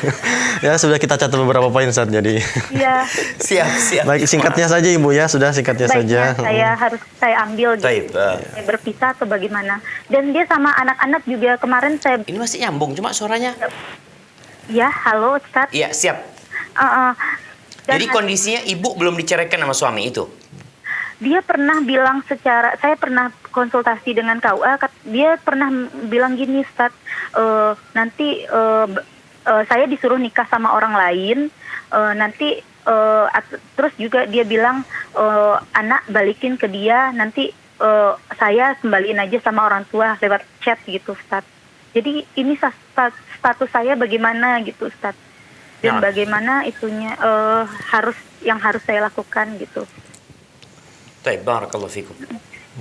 ya sudah kita catat beberapa poin Ustadz jadi. Iya. Siap. Baik, singkatnya saja Ibu ya, sudah singkatnya saja. Saya ambil gitu. Saya berpisah atau bagaimana. Dan dia sama anak-anak juga kemarin saya. Ini masih nyambung, cuma suaranya. Ya, halo Ustadz. Iya, siap. Jadi kondisinya ibu belum diceraikan sama suami itu? Dia pernah bilang saya pernah konsultasi dengan KUA, dia pernah bilang gini, Ustadz, nanti saya disuruh nikah sama orang lain, nanti terus juga dia bilang anak balikin ke dia, nanti saya kembaliin aja sama orang tua lewat chat gitu, Ustadz. Jadi ini status saya bagaimana gitu, Ustadz, dan bagaimana itunya yang harus saya lakukan gitu. Baik, barakallahu fikum.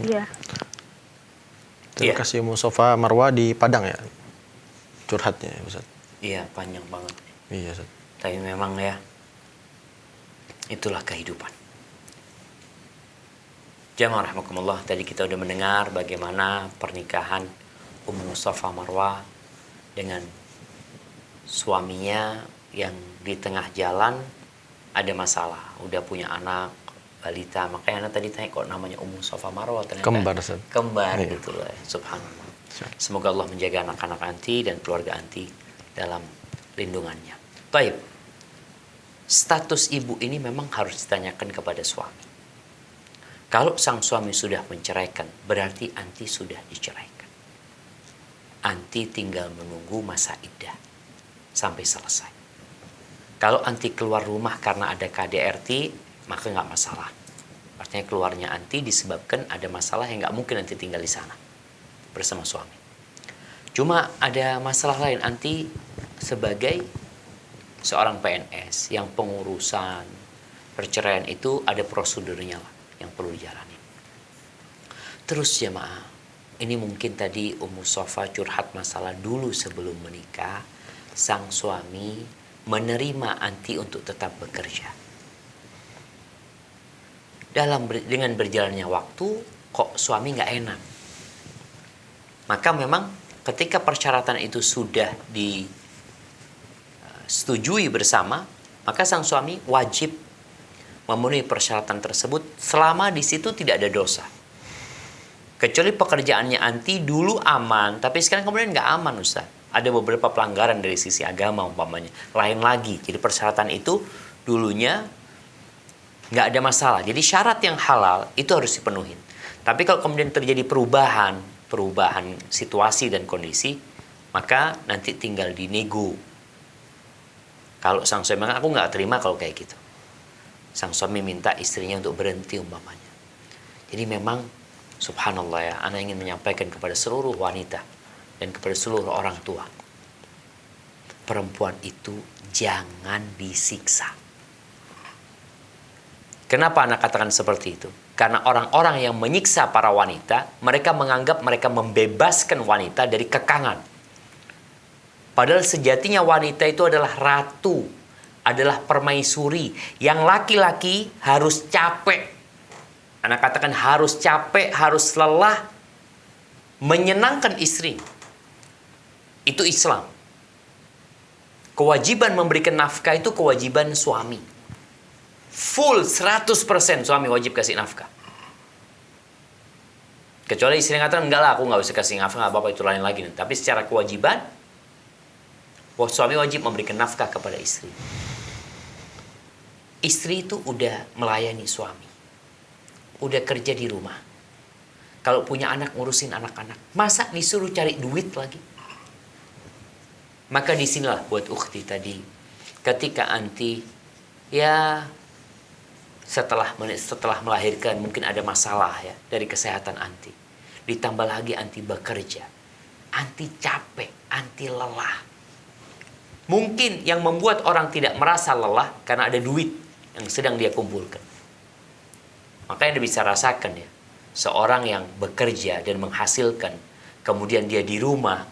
Iya. Terima kasih Ummu Sofa Marwah di Padang ya. Curhatnya ya Ustaz. Iya, panjang banget. Iya Ustaz. Tapi memang ya, itulah kehidupan. Jamaah rahimakumullah, tadi kita udah mendengar bagaimana pernikahan Ummu Sofa Marwah dengan suaminya yang di tengah jalan ada masalah, udah punya anak balita. Makanya anak tadi tanya kok namanya Ummu Sofa Marwah, ternyata kembar iya. gitu lah. Subhanallah. Semoga Allah menjaga anak-anak anti dan keluarga anti dalam lindungannya. Baik. Status ibu ini memang harus ditanyakan kepada suami. Kalau sang suami sudah menceraikan, berarti anti sudah diceraikan. Anti tinggal menunggu masa iddah sampai selesai. Kalau anti keluar rumah karena ada KDRT, maka nggak masalah. Artinya keluarnya anti disebabkan ada masalah yang nggak mungkin anti tinggal di sana bersama suami. Cuma ada masalah lain, anti sebagai seorang PNS yang pengurusan perceraian itu ada prosedurnya lah yang perlu dijalani. Terus jemaah, ini mungkin tadi Ummu Sofa curhat masalah dulu sebelum menikah, sang suami menerima anti untuk tetap bekerja. Dengan berjalannya waktu, kok suami nggak enak. Maka memang ketika persyaratan itu sudah disetujui bersama, maka sang suami wajib memenuhi persyaratan tersebut selama di situ tidak ada dosa. Kecuali pekerjaannya anti dulu aman, tapi sekarang kemudian nggak aman, Ustaz. ada beberapa pelanggaran dari sisi agama umpamanya. Lain lagi. Jadi persyaratan itu dulunya nggak ada masalah. Jadi syarat yang halal itu harus dipenuhi. Tapi kalau kemudian terjadi perubahan situasi dan kondisi, maka nanti tinggal dinego. Kalau sang suami bilang, aku nggak terima kalau kayak gitu. Sang suami minta istrinya untuk berhenti umpamanya. Jadi memang subhanallah ya, ana ingin menyampaikan kepada seluruh wanita dan kepada seluruh orang tua. Perempuan itu jangan disiksa. Kenapa anak katakan seperti itu? Karena orang-orang yang menyiksa para wanita, mereka menganggap mereka membebaskan wanita dari kekangan. Padahal sejatinya wanita itu adalah ratu, adalah permaisuri. Yang laki-laki harus capek. Anak katakan harus capek, harus lelah, menyenangkan istri. Itu Islam. Kewajiban memberikan nafkah itu kewajiban suami. Full 100% suami wajib kasih nafkah. Kecuali istri mengatakan, enggak lah, aku nggak bisa kasih nafkah, nggak apa-apa, itu lain lagi. Tapi secara kewajiban, suami wajib memberikan nafkah kepada istri. Istri itu udah melayani suami. Udah kerja di rumah. Kalau punya anak, ngurusin anak-anak. Masa disuruh cari duit lagi? Maka disinilah buat ukhti tadi. Ketika anti, ya setelah melahirkan mungkin ada masalah ya dari kesehatan anti. Ditambah lagi anti bekerja. Anti capek, anti lelah. Mungkin yang membuat orang tidak merasa lelah karena ada duit yang sedang dia kumpulkan. Makanya Anda bisa rasakan ya, seorang yang bekerja dan menghasilkan, kemudian dia di rumah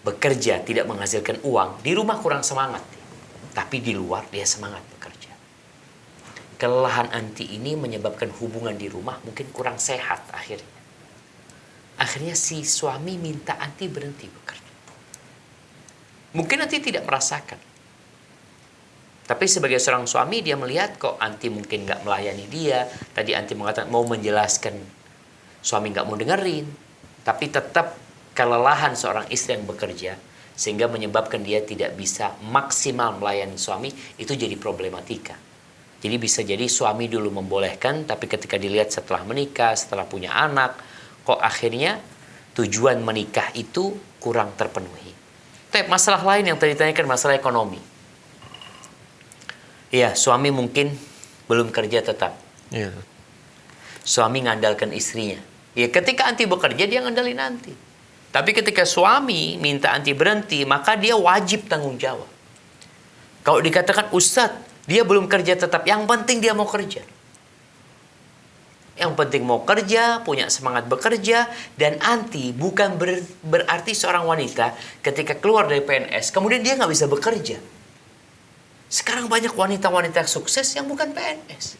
bekerja tidak menghasilkan uang, di rumah kurang semangat. Tapi di luar dia semangat bekerja. Kelelahan anti ini menyebabkan hubungan di rumah mungkin kurang sehat akhirnya. Akhirnya si suami minta anti berhenti bekerja. Mungkin anti tidak merasakan. Tapi sebagai seorang suami dia melihat kok anti mungkin nggak melayani dia. Tadi anti mengatakan mau menjelaskan, suami nggak mau dengerin. Tapi tetap kelelahan seorang istri yang bekerja sehingga menyebabkan dia tidak bisa maksimal melayani suami, itu jadi problematika. Jadi bisa jadi suami dulu membolehkan, tapi ketika dilihat setelah menikah, setelah punya anak, kok akhirnya tujuan menikah itu kurang terpenuhi. Tapi masalah lain yang tadi ditanyakan, masalah ekonomi. Iya, suami mungkin belum kerja tetap. Iya. Suami ngandalkan istrinya. Ya, ketika anti bekerja dia ngandalin anti. Tapi ketika suami minta anti berhenti, maka dia wajib tanggung jawab. Kalau dikatakan Ustadz, dia belum kerja tetap, yang penting dia mau kerja. Yang penting mau kerja, punya semangat bekerja, dan anti bukan berarti seorang wanita ketika keluar dari PNS, kemudian dia nggak bisa bekerja. Sekarang banyak wanita-wanita sukses yang bukan PNS.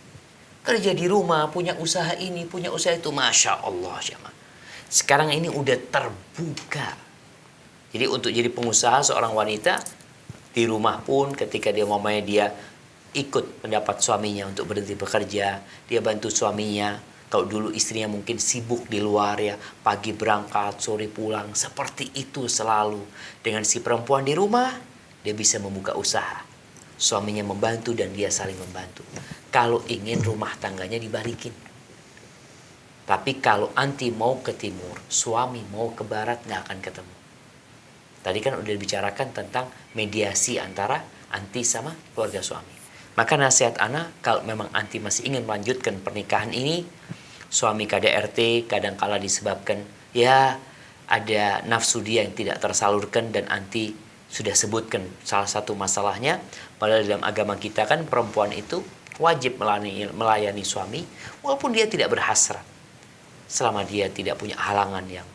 Kerja di rumah, punya usaha ini, punya usaha itu. Masya Allah. Sekarang ini udah terbuka. Jadi untuk jadi pengusaha seorang wanita, di rumah pun ketika dia mamanya dia ikut pendapat suaminya untuk berhenti bekerja, dia bantu suaminya. Kalau dulu istrinya mungkin sibuk di luar ya, pagi berangkat, sore pulang, seperti itu selalu. Dengan si perempuan di rumah, dia bisa membuka usaha. Suaminya membantu dan dia saling membantu. Kalau ingin rumah tangganya dibalikin. Tapi kalau anti mau ke timur, suami mau ke barat, nggak akan ketemu. Tadi kan udah dibicarakan tentang mediasi antara anti sama keluarga suami. Maka nasihat ana, kalau memang anti masih ingin melanjutkan pernikahan ini, suami KDRT kadangkala disebabkan ya ada nafsu dia yang tidak tersalurkan, dan anti sudah sebutkan salah satu masalahnya. Padahal dalam agama kita kan perempuan itu wajib melayani suami walaupun dia tidak berhasrat, selama dia tidak punya halangan yang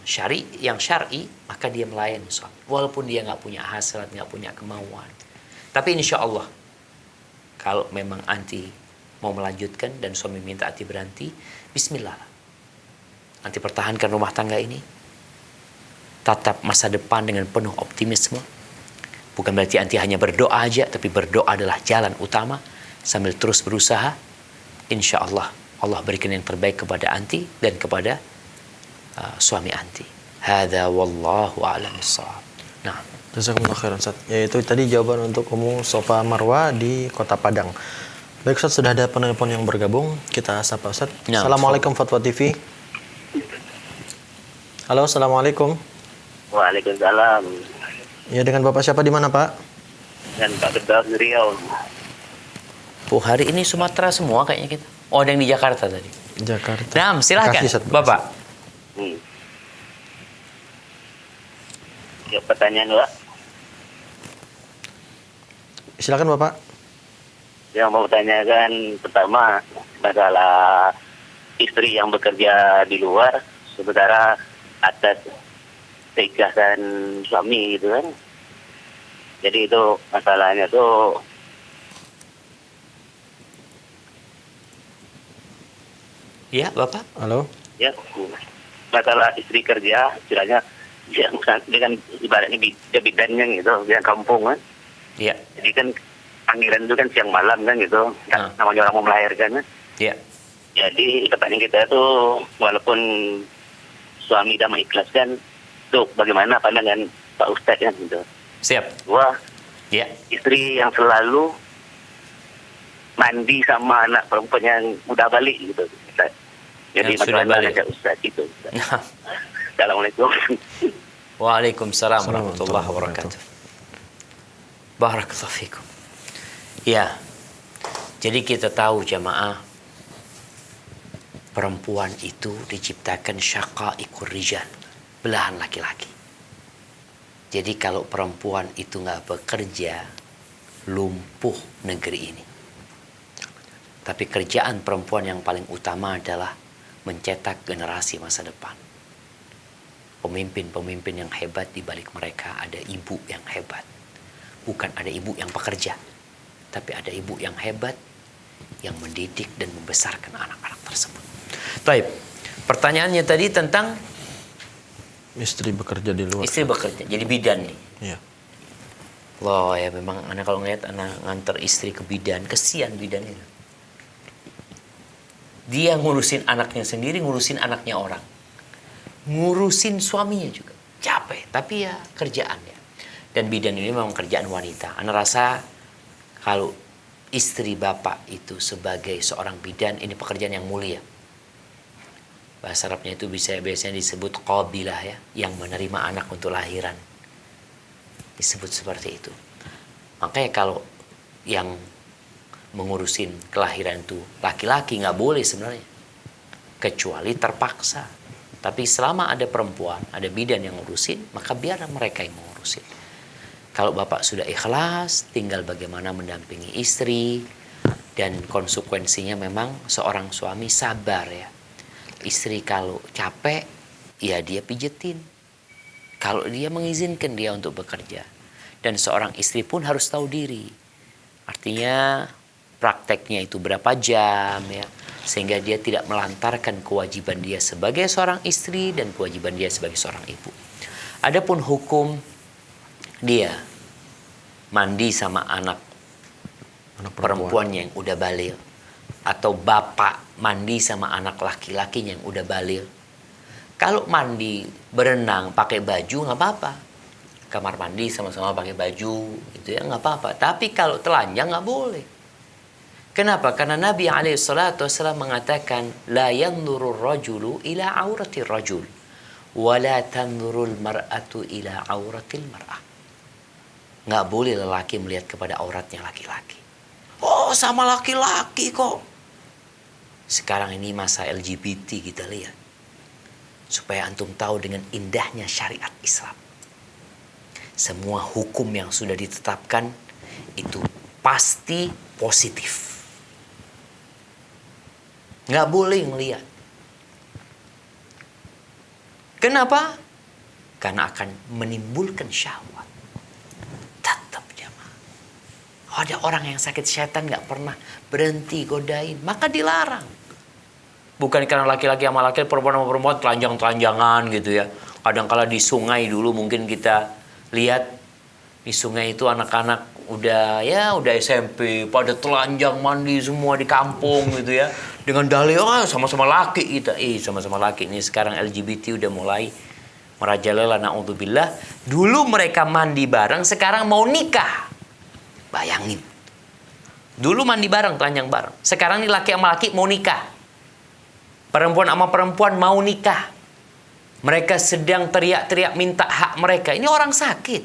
syar'i, maka dia melayani suami walaupun dia nggak punya hasrat, nggak punya kemauan. Tapi insya Allah kalau memang anti mau melanjutkan dan suami minta anti berhenti, bismillah, anti pertahankan rumah tangga ini, tatap masa depan dengan penuh optimisme. Bukan berarti anti hanya berdoa aja, tapi berdoa adalah jalan utama sambil terus berusaha. Insya Allah Allah berikan yang terbaik kepada anti dan kepada suami anti. Hadza wallahu a'lam bissawab. Nah, Jazakumullah khairan Ustaz. Yaitu tadi jawaban untuk Ummu Sofa Marwa di Kota Padang. Baik Ustaz, sudah ada penelpon yang bergabung. Kita sapa Ustaz. Nah, Assalamualaikum Fatwa TV. Halo, Assalamualaikum. Waalaikumsalam. Ya, dengan Bapak siapa di mana Pak? Dan Pak Firdaus Riau. hari ini Sumatera semua kayaknya kita. Oh, ada yang di Jakarta tadi. Jakarta. Nah, silahkan Makasih, Ustaz. Bapak. Ya, pertanyaan Pak. Silakan Bapak. Yang mau tanyakan pertama masalah istri yang bekerja di luar sementara atas keikhlasan suami gitu kan. Jadi itu masalahnya tuh Iya, Bapak. Halo. ya masalah istri kerja istilahnya dia kan ibaratnya dia bidannya gitu, dia kampung kan. Iya. Jadi kan panggilan itu kan siang malam kan gitu, kan namanya orang mau melahirkan kan. Iya. Jadi pertanyaan kita tuh walaupun suami sudah mengikhlaskan, tuh bagaimana pandangan Pak Ustadz kan gitu. Siap. Wah, Iya. istri yang selalu mandi sama anak perempuan yang udah balik gitu. Ustadz. Jadi Yang sudah bagaimana balik. aja Ustadz gitu. Ustadz. Assalamualaikum. Waalaikumsalam warahmatullahi wabarakatuh. Barakallahu fikum. Ya. Jadi kita tahu jamaah, perempuan itu diciptakan syaqaiqur rijal, belahan laki-laki. Jadi kalau perempuan itu nggak bekerja, lumpuh negeri ini. Tapi kerjaan perempuan yang paling utama adalah mencetak generasi masa depan. Pemimpin-pemimpin yang hebat di balik mereka ada ibu yang hebat. Bukan ada ibu yang pekerja, tapi ada ibu yang hebat yang mendidik dan membesarkan anak-anak tersebut. Baik, pertanyaannya tadi tentang Istri bekerja di luar. istri bekerja, jadi bidan nih. Iya. Loh ya memang anak kalau ngeliat anak nganter istri ke bidan, kesian bidan itu. Dia ngurusin anaknya sendiri, ngurusin anaknya orang. Ngurusin suaminya juga. Capek, tapi ya kerjaan ya. Dan bidan ini memang kerjaan wanita. Ana rasa kalau istri bapak itu sebagai seorang bidan, ini pekerjaan yang mulia. Bahasa Arabnya itu biasanya disebut qabilah ya, yang menerima anak untuk lahiran. Disebut seperti itu. Makanya kalau yang mengurusin kelahiran itu laki-laki nggak boleh sebenarnya. Kecuali terpaksa. Tapi selama ada perempuan, ada bidan yang ngurusin, maka biar mereka yang mengurusin. Kalau bapak sudah ikhlas, tinggal bagaimana mendampingi istri. Dan konsekuensinya memang seorang suami sabar ya. Istri kalau capek, ya dia pijetin. Kalau dia mengizinkan dia untuk bekerja. Dan seorang istri pun harus tahu diri. Artinya prakteknya itu berapa jam ya. Sehingga dia tidak melantarkan kewajiban dia sebagai seorang istri dan kewajiban dia sebagai seorang ibu. Adapun hukum dia mandi sama anak perempuan yang udah balik, atau bapak mandi sama anak laki-lakinya yang udah balik. Kalau mandi berenang pakai baju nggak apa-apa, kamar mandi sama-sama pakai baju itu ya nggak apa-apa. Tapi kalau telanjang nggak boleh. Kenapa? Karena Nabi SAW mengatakan la yanzurur rajulu ila auratir rajul wa la tanzurul mar'atu ila auratil mar'ah. Nggak boleh lelaki melihat kepada auratnya laki-laki. Oh, sama laki-laki kok. Sekarang ini masa LGBT kita lihat. Supaya antum tahu dengan indahnya syariat Islam. Semua hukum yang sudah ditetapkan itu pasti positif. Nggak boleh ngelihat. Kenapa? Karena akan menimbulkan syahwat. Tetap jamaah. Ada orang yang sakit syaitan nggak pernah berhenti godain, maka dilarang. Bukan karena laki-laki sama laki, perempuan sama perempuan telanjang-telanjangan gitu ya. Kadang-kala di sungai dulu mungkin kita lihat di sungai itu anak-anak udah SMP pada telanjang mandi semua di kampung gitu ya. Dengan dalih sama-sama laki kita. Sama-sama laki. Ini sekarang LGBT udah mulai merajalela, na'udzubillah. Dulu mereka mandi bareng, sekarang mau nikah. Bayangin. Dulu mandi bareng, telanjang bareng. Sekarang ini laki sama laki mau nikah. Perempuan sama perempuan mau nikah. Mereka sedang teriak-teriak minta hak mereka. Ini orang sakit.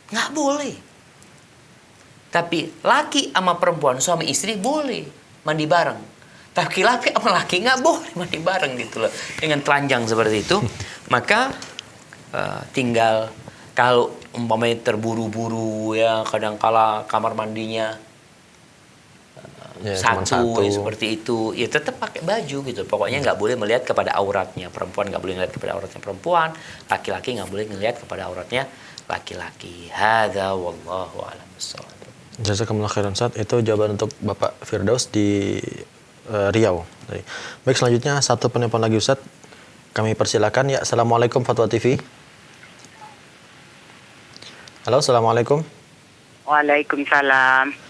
Nggak boleh. Tapi laki sama perempuan, suami istri boleh mandi bareng. Tapi laki sama laki nggak boleh mandi bareng gitu loh. Dengan telanjang seperti itu. Maka tinggal kalau umpamanya terburu-buru ya, kadangkala kamar mandinya Ya, cuma satu satu. seperti itu, ya tetap pakai baju gitu. Pokoknya nggak boleh melihat kepada auratnya perempuan, nggak boleh melihat kepada auratnya perempuan, laki-laki nggak boleh melihat kepada auratnya laki-laki. Hadza wallahu a'lam bishawab. Jazakumullah khairan Ustaz. Itu jawaban untuk Bapak Firdaus di Riau. Baik, selanjutnya satu penelpon lagi Ustaz. Kami persilakan ya. Assalamualaikum Fatwa TV. Halo, assalamualaikum. Waalaikumsalam.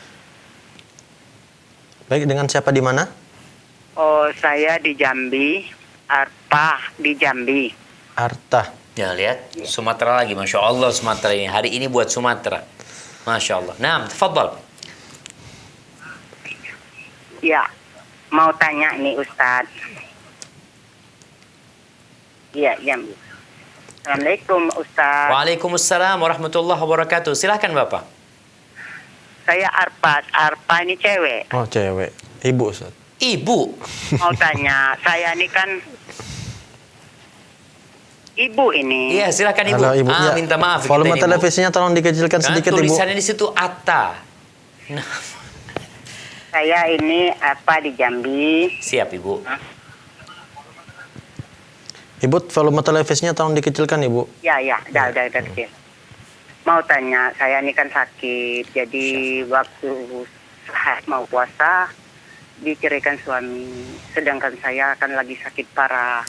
Baik, dengan siapa di mana? Oh, saya di Jambi, Arpa di Jambi. Arta. Ya lihat, Sumatera lagi, masya Allah Sumatera ini. Hari ini buat Sumatera, masya Allah. Nah, tafadhal. Ya, mau tanya nih Ustadz. Iya, Jambi. Assalamualaikum Ustadz. Waalaikumsalam warahmatullahi wabarakatuh. Silahkan Bapak. Saya Arpa. Arpa ini cewek. Oh, cewek. Ibu Ustaz. Ibu. Mau tanya, saya ini kan ibu ini. Iya, silakan Ibu. Halo, Ibu. Ya, Minta maaf volume kita ini, Bu. televisinya tolong dikecilkan Kan sedikit Ibu. tulisannya di situ Atta. Nah, Saya ini Arpa di Jambi. siap Ibu. Ibu, volume televisinya tolong dikecilkan Ibu. Ya, udah kecil. Mau tanya, saya ini kan sakit, jadi waktu mau puasa diceraikan suami, sedangkan saya kan lagi sakit parah.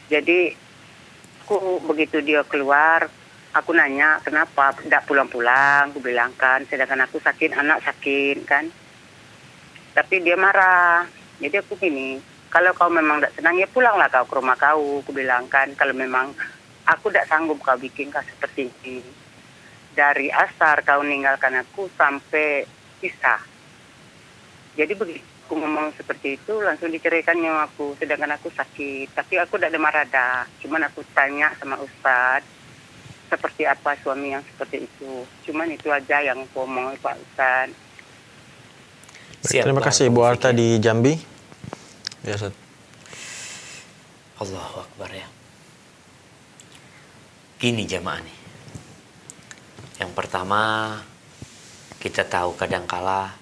Jadi aku begitu dia keluar, aku nanya kenapa tidak pulang-pulang, aku bilang kan, sedangkan aku sakit, anak sakit kan. Tapi dia marah, jadi aku gini, kalau kau memang tidak senang ya pulanglah kau ke rumah kau, aku bilang kan, kalau memang aku tidak sanggup kau bikin kau seperti ini. Dari asar kau meninggalkan aku sampai pisah. Jadi begitu aku ngomong seperti itu langsung diceraikannya aku. Sedangkan aku sakit. Tapi aku tidak ada marada. Cuman aku tanya sama Ustadz. Seperti apa suami yang seperti itu. Cuman itu aja yang aku ngomong Pak Ustadz. Siap, Terima kasih Ibu Arta di Jambi. Ya Ustaz. Allahu Akbar ya. Gini jamaah nih. Yang pertama, kita tahu kadangkala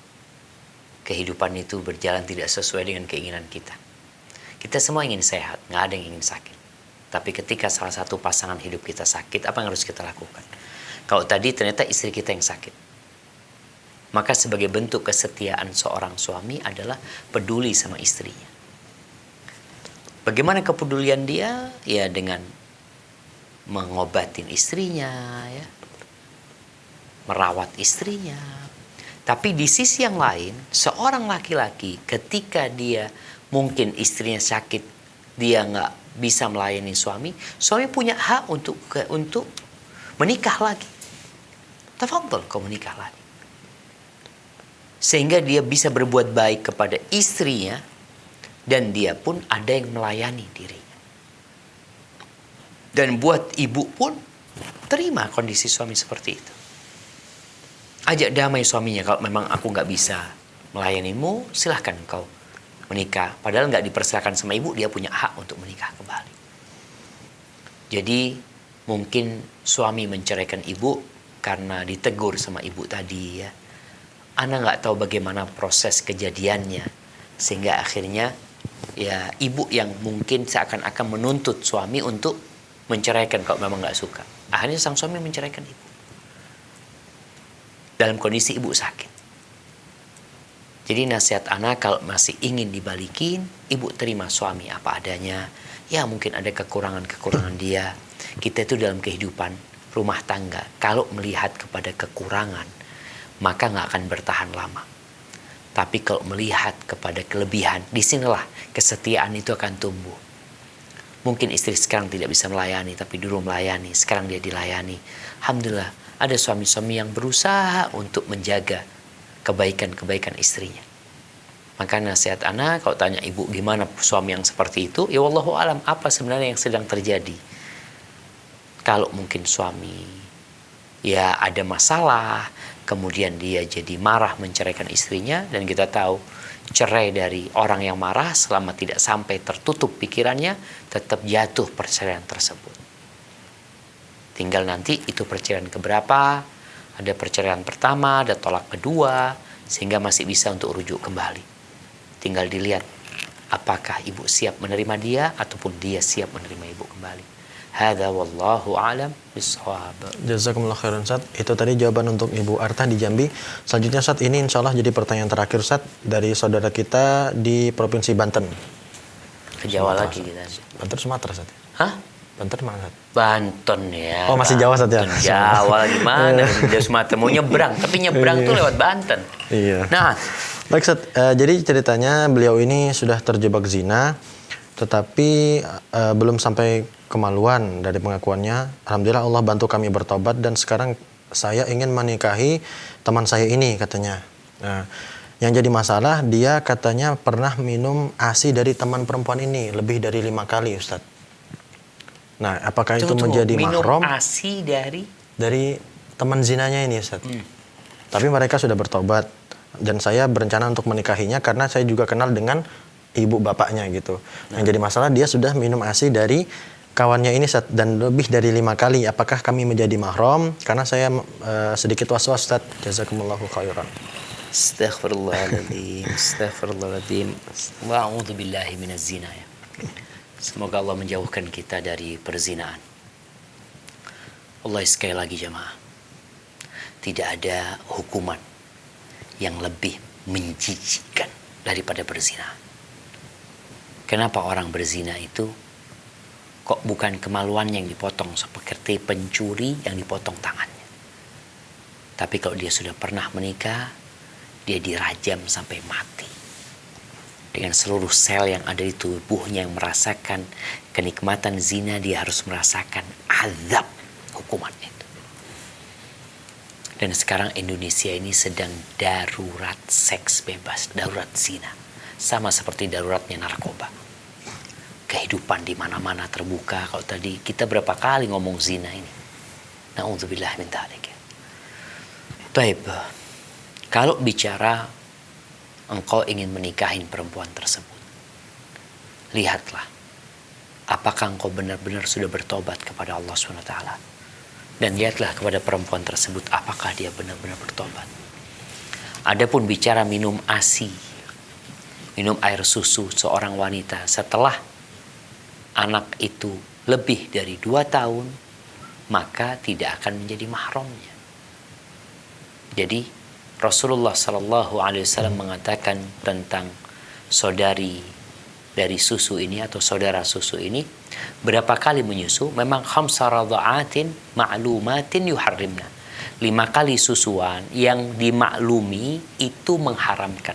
kehidupan itu berjalan tidak sesuai dengan keinginan kita. Kita semua ingin sehat, nggak ada yang ingin sakit. Tapi ketika salah satu pasangan hidup kita sakit, apa yang harus kita lakukan? Kalau tadi ternyata istri kita yang sakit. Maka sebagai bentuk kesetiaan seorang suami adalah peduli sama istrinya. Bagaimana kepedulian dia? Ya dengan mengobatin istrinya, ya, merawat istrinya. Tapi di sisi yang lain, seorang laki-laki ketika dia mungkin istrinya sakit, dia nggak bisa melayani suami, suami punya hak untuk menikah lagi. Tafadhol kau menikah lagi. Sehingga dia bisa berbuat baik kepada istrinya dan dia pun ada yang melayani dirinya. Dan buat ibu pun terima kondisi suami seperti itu. Ajak damai suaminya, kalau memang aku nggak bisa melayanimu, silahkan kau menikah. Padahal nggak dipersilakan sama ibu, dia punya hak untuk menikah kembali. Jadi mungkin suami menceraikan ibu karena ditegur sama ibu tadi ya. Ana nggak tahu bagaimana proses kejadiannya, sehingga akhirnya ya ibu yang mungkin seakan-akan menuntut suami untuk menceraikan kalau memang nggak suka. Akhirnya sang suami menceraikan ibu. Dalam kondisi ibu sakit. Jadi nasihat anak kalau masih ingin dibalikin, ibu terima suami apa adanya. Ya mungkin ada kekurangan-kekurangan dia. Kita itu dalam kehidupan rumah tangga, kalau melihat kepada kekurangan, maka nggak akan bertahan lama. Tapi kalau melihat kepada kelebihan, disinilah kesetiaan itu akan tumbuh. Mungkin istri sekarang tidak bisa melayani, tapi dulu melayani, sekarang dia dilayani. Alhamdulillah, ada suami-suami yang berusaha untuk menjaga kebaikan-kebaikan istrinya. Maka nasihat ana, kalau tanya ibu gimana suami yang seperti itu, ya wallahu alam, apa sebenarnya yang sedang terjadi. Kalau mungkin suami ya ada masalah, kemudian dia jadi marah menceraikan istrinya, dan kita tahu cerai dari orang yang marah selama tidak sampai tertutup pikirannya, tetap jatuh perceraian tersebut. Tinggal nanti itu perceraian keberapa, ada perceraian pertama, ada tolak kedua, sehingga masih bisa untuk rujuk kembali. Tinggal dilihat apakah ibu siap menerima dia ataupun dia siap menerima ibu kembali. Hadza wallahu a'lam bishawab. Jazakumullah khairan Ustaz. Itu tadi jawaban untuk Ibu Arta di Jambi. Selanjutnya Ustaz, ini insya Allah jadi pertanyaan terakhir Ustaz dari saudara kita di Provinsi Banten. Ke Jawa lagi kita. Banten Sumatera Ustaz. Hah? Banten mana Ustaz? Banten ya. Oh, masih Jawa Ustaz ya? Banten, Jawa gimana? Dia Sumatera mau nyebrang, tapi nyebrang tuh lewat Banten. Iya. Nah, baik Ustaz, jadi ceritanya beliau ini sudah terjebak zina, tetapi belum sampai kemaluan dari pengakuannya. Alhamdulillah Allah bantu kami bertobat dan sekarang saya ingin menikahi teman saya ini katanya. Nah, yang jadi masalah dia katanya pernah minum ASI dari teman perempuan ini lebih dari 5 kali Ustaz. Nah, apakah itu menjadi mahram? Minum ASI dari teman zinanya ini Ustaz. Tapi mereka sudah bertobat dan saya berencana untuk menikahinya karena saya juga kenal dengan ibu bapaknya gitu. Yang jadi masalah dia sudah minum ASI dari kawannya ini Ustaz, dan lebih dari 5 kali. Apakah kami menjadi mahram? Karena saya sedikit was-was Ustaz. Jazakumullahu khairan. Astaghfirullahaladzim. Astaghfirullahaladzim. Wa'udzubillahi minaz zina ya. Semoga Allah menjauhkan kita dari perzinaan. Allah, sekali lagi jemaah, tidak ada hukuman yang lebih menjijikkan daripada berzina. Kenapa orang berzina itu kok bukan kemaluan yang dipotong seperti pencuri yang dipotong tangannya? Tapi kalau dia sudah pernah menikah, dia dirajam sampai mati. Dengan seluruh sel yang ada di tubuhnya yang merasakan kenikmatan zina, dia harus merasakan azab hukuman itu. Dan sekarang Indonesia ini sedang darurat seks bebas, darurat zina. Sama seperti daruratnya narkoba. Kehidupan di mana-mana terbuka. Kalau tadi kita berapa kali ngomong zina ini. Na'udzubillah min dzalik. Baik. Kalau bicara engkau ingin menikahin perempuan tersebut, lihatlah apakah engkau benar-benar sudah bertobat kepada Allah SWT. Dan lihatlah kepada perempuan tersebut apakah dia benar-benar bertobat. Adapun bicara minum ASI, minum air susu seorang wanita setelah anak itu lebih dari 2 tahun, maka tidak akan menjadi mahramnya. Jadi Rasulullah SAW mengatakan tentang saudari dari susu ini atau saudara susu ini, berapa kali menyusu, memang khamsa radha'atin ma'lumatin yuharrimna. 5 kali susuan yang dimaklumi itu mengharamkan.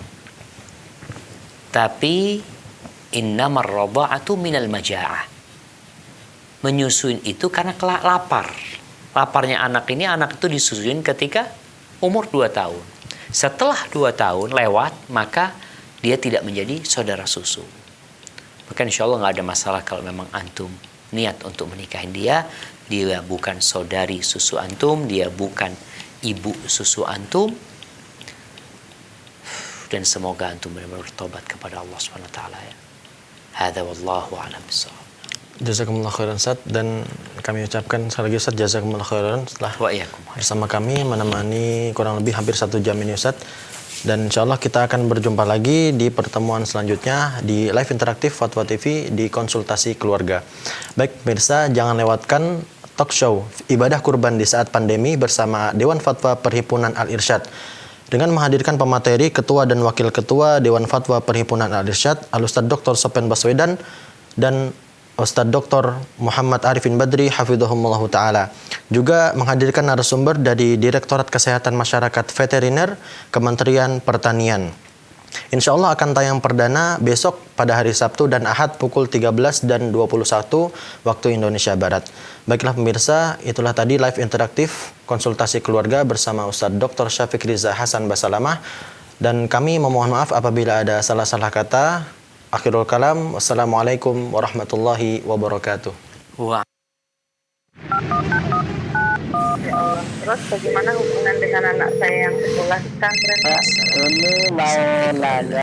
Tapi innamar radha'atu minal maja'ah. Menyusuin itu karena lapar. Laparnya anak ini, anak itu disusuin ketika umur 2 tahun. Setelah 2 tahun lewat, maka dia tidak menjadi saudara susu. Maka insya Allah nggak ada masalah kalau memang antum niat untuk menikahin dia. Dia bukan saudari susu antum, dia bukan ibu susu antum. Dan semoga antum benar-benar bertobat kepada Allah SWT ya. Hadza wallahu a'lam bishawab. Jazakumullah khairan Ustaz, dan kami ucapkan sekali lagi Ustaz jazakumullah khairan setelah bersama kami menemani kurang lebih hampir 1 jam ini Ustaz. Dan insyaallah kita akan berjumpa lagi di pertemuan selanjutnya di live interaktif Fatwa TV di konsultasi keluarga. Baik pemirsa, jangan lewatkan talk show ibadah kurban di saat pandemi bersama Dewan Fatwa Perhimpunan Al-Irsyad dengan menghadirkan pemateri Ketua dan Wakil Ketua Dewan Fatwa Perhimpunan Al-Irsyad Al-Ustaz Dr. Sofyan Baswedan dan Ustaz Dr. Muhammad Arifin Badri hafizahumullah ta'ala. Juga menghadirkan narasumber dari Direktorat Kesehatan Masyarakat Veteriner Kementerian Pertanian. Insya Allah akan tayang perdana besok pada hari Sabtu dan Ahad pukul 13 dan 21 waktu Indonesia Barat. Baiklah pemirsa, itulah tadi live interaktif konsultasi keluarga bersama Ustadz Dr. Syafiq Riza Hasan Basalamah. Dan kami memohon maaf apabila ada salah-salah kata. Akhirul kalam, wassalamualaikum warahmatullahi wabarakatuh. Wah. Ya Allah. Terus bagaimana hubungan dengan anak saya yang sekolah pesantren? Ini mau nanya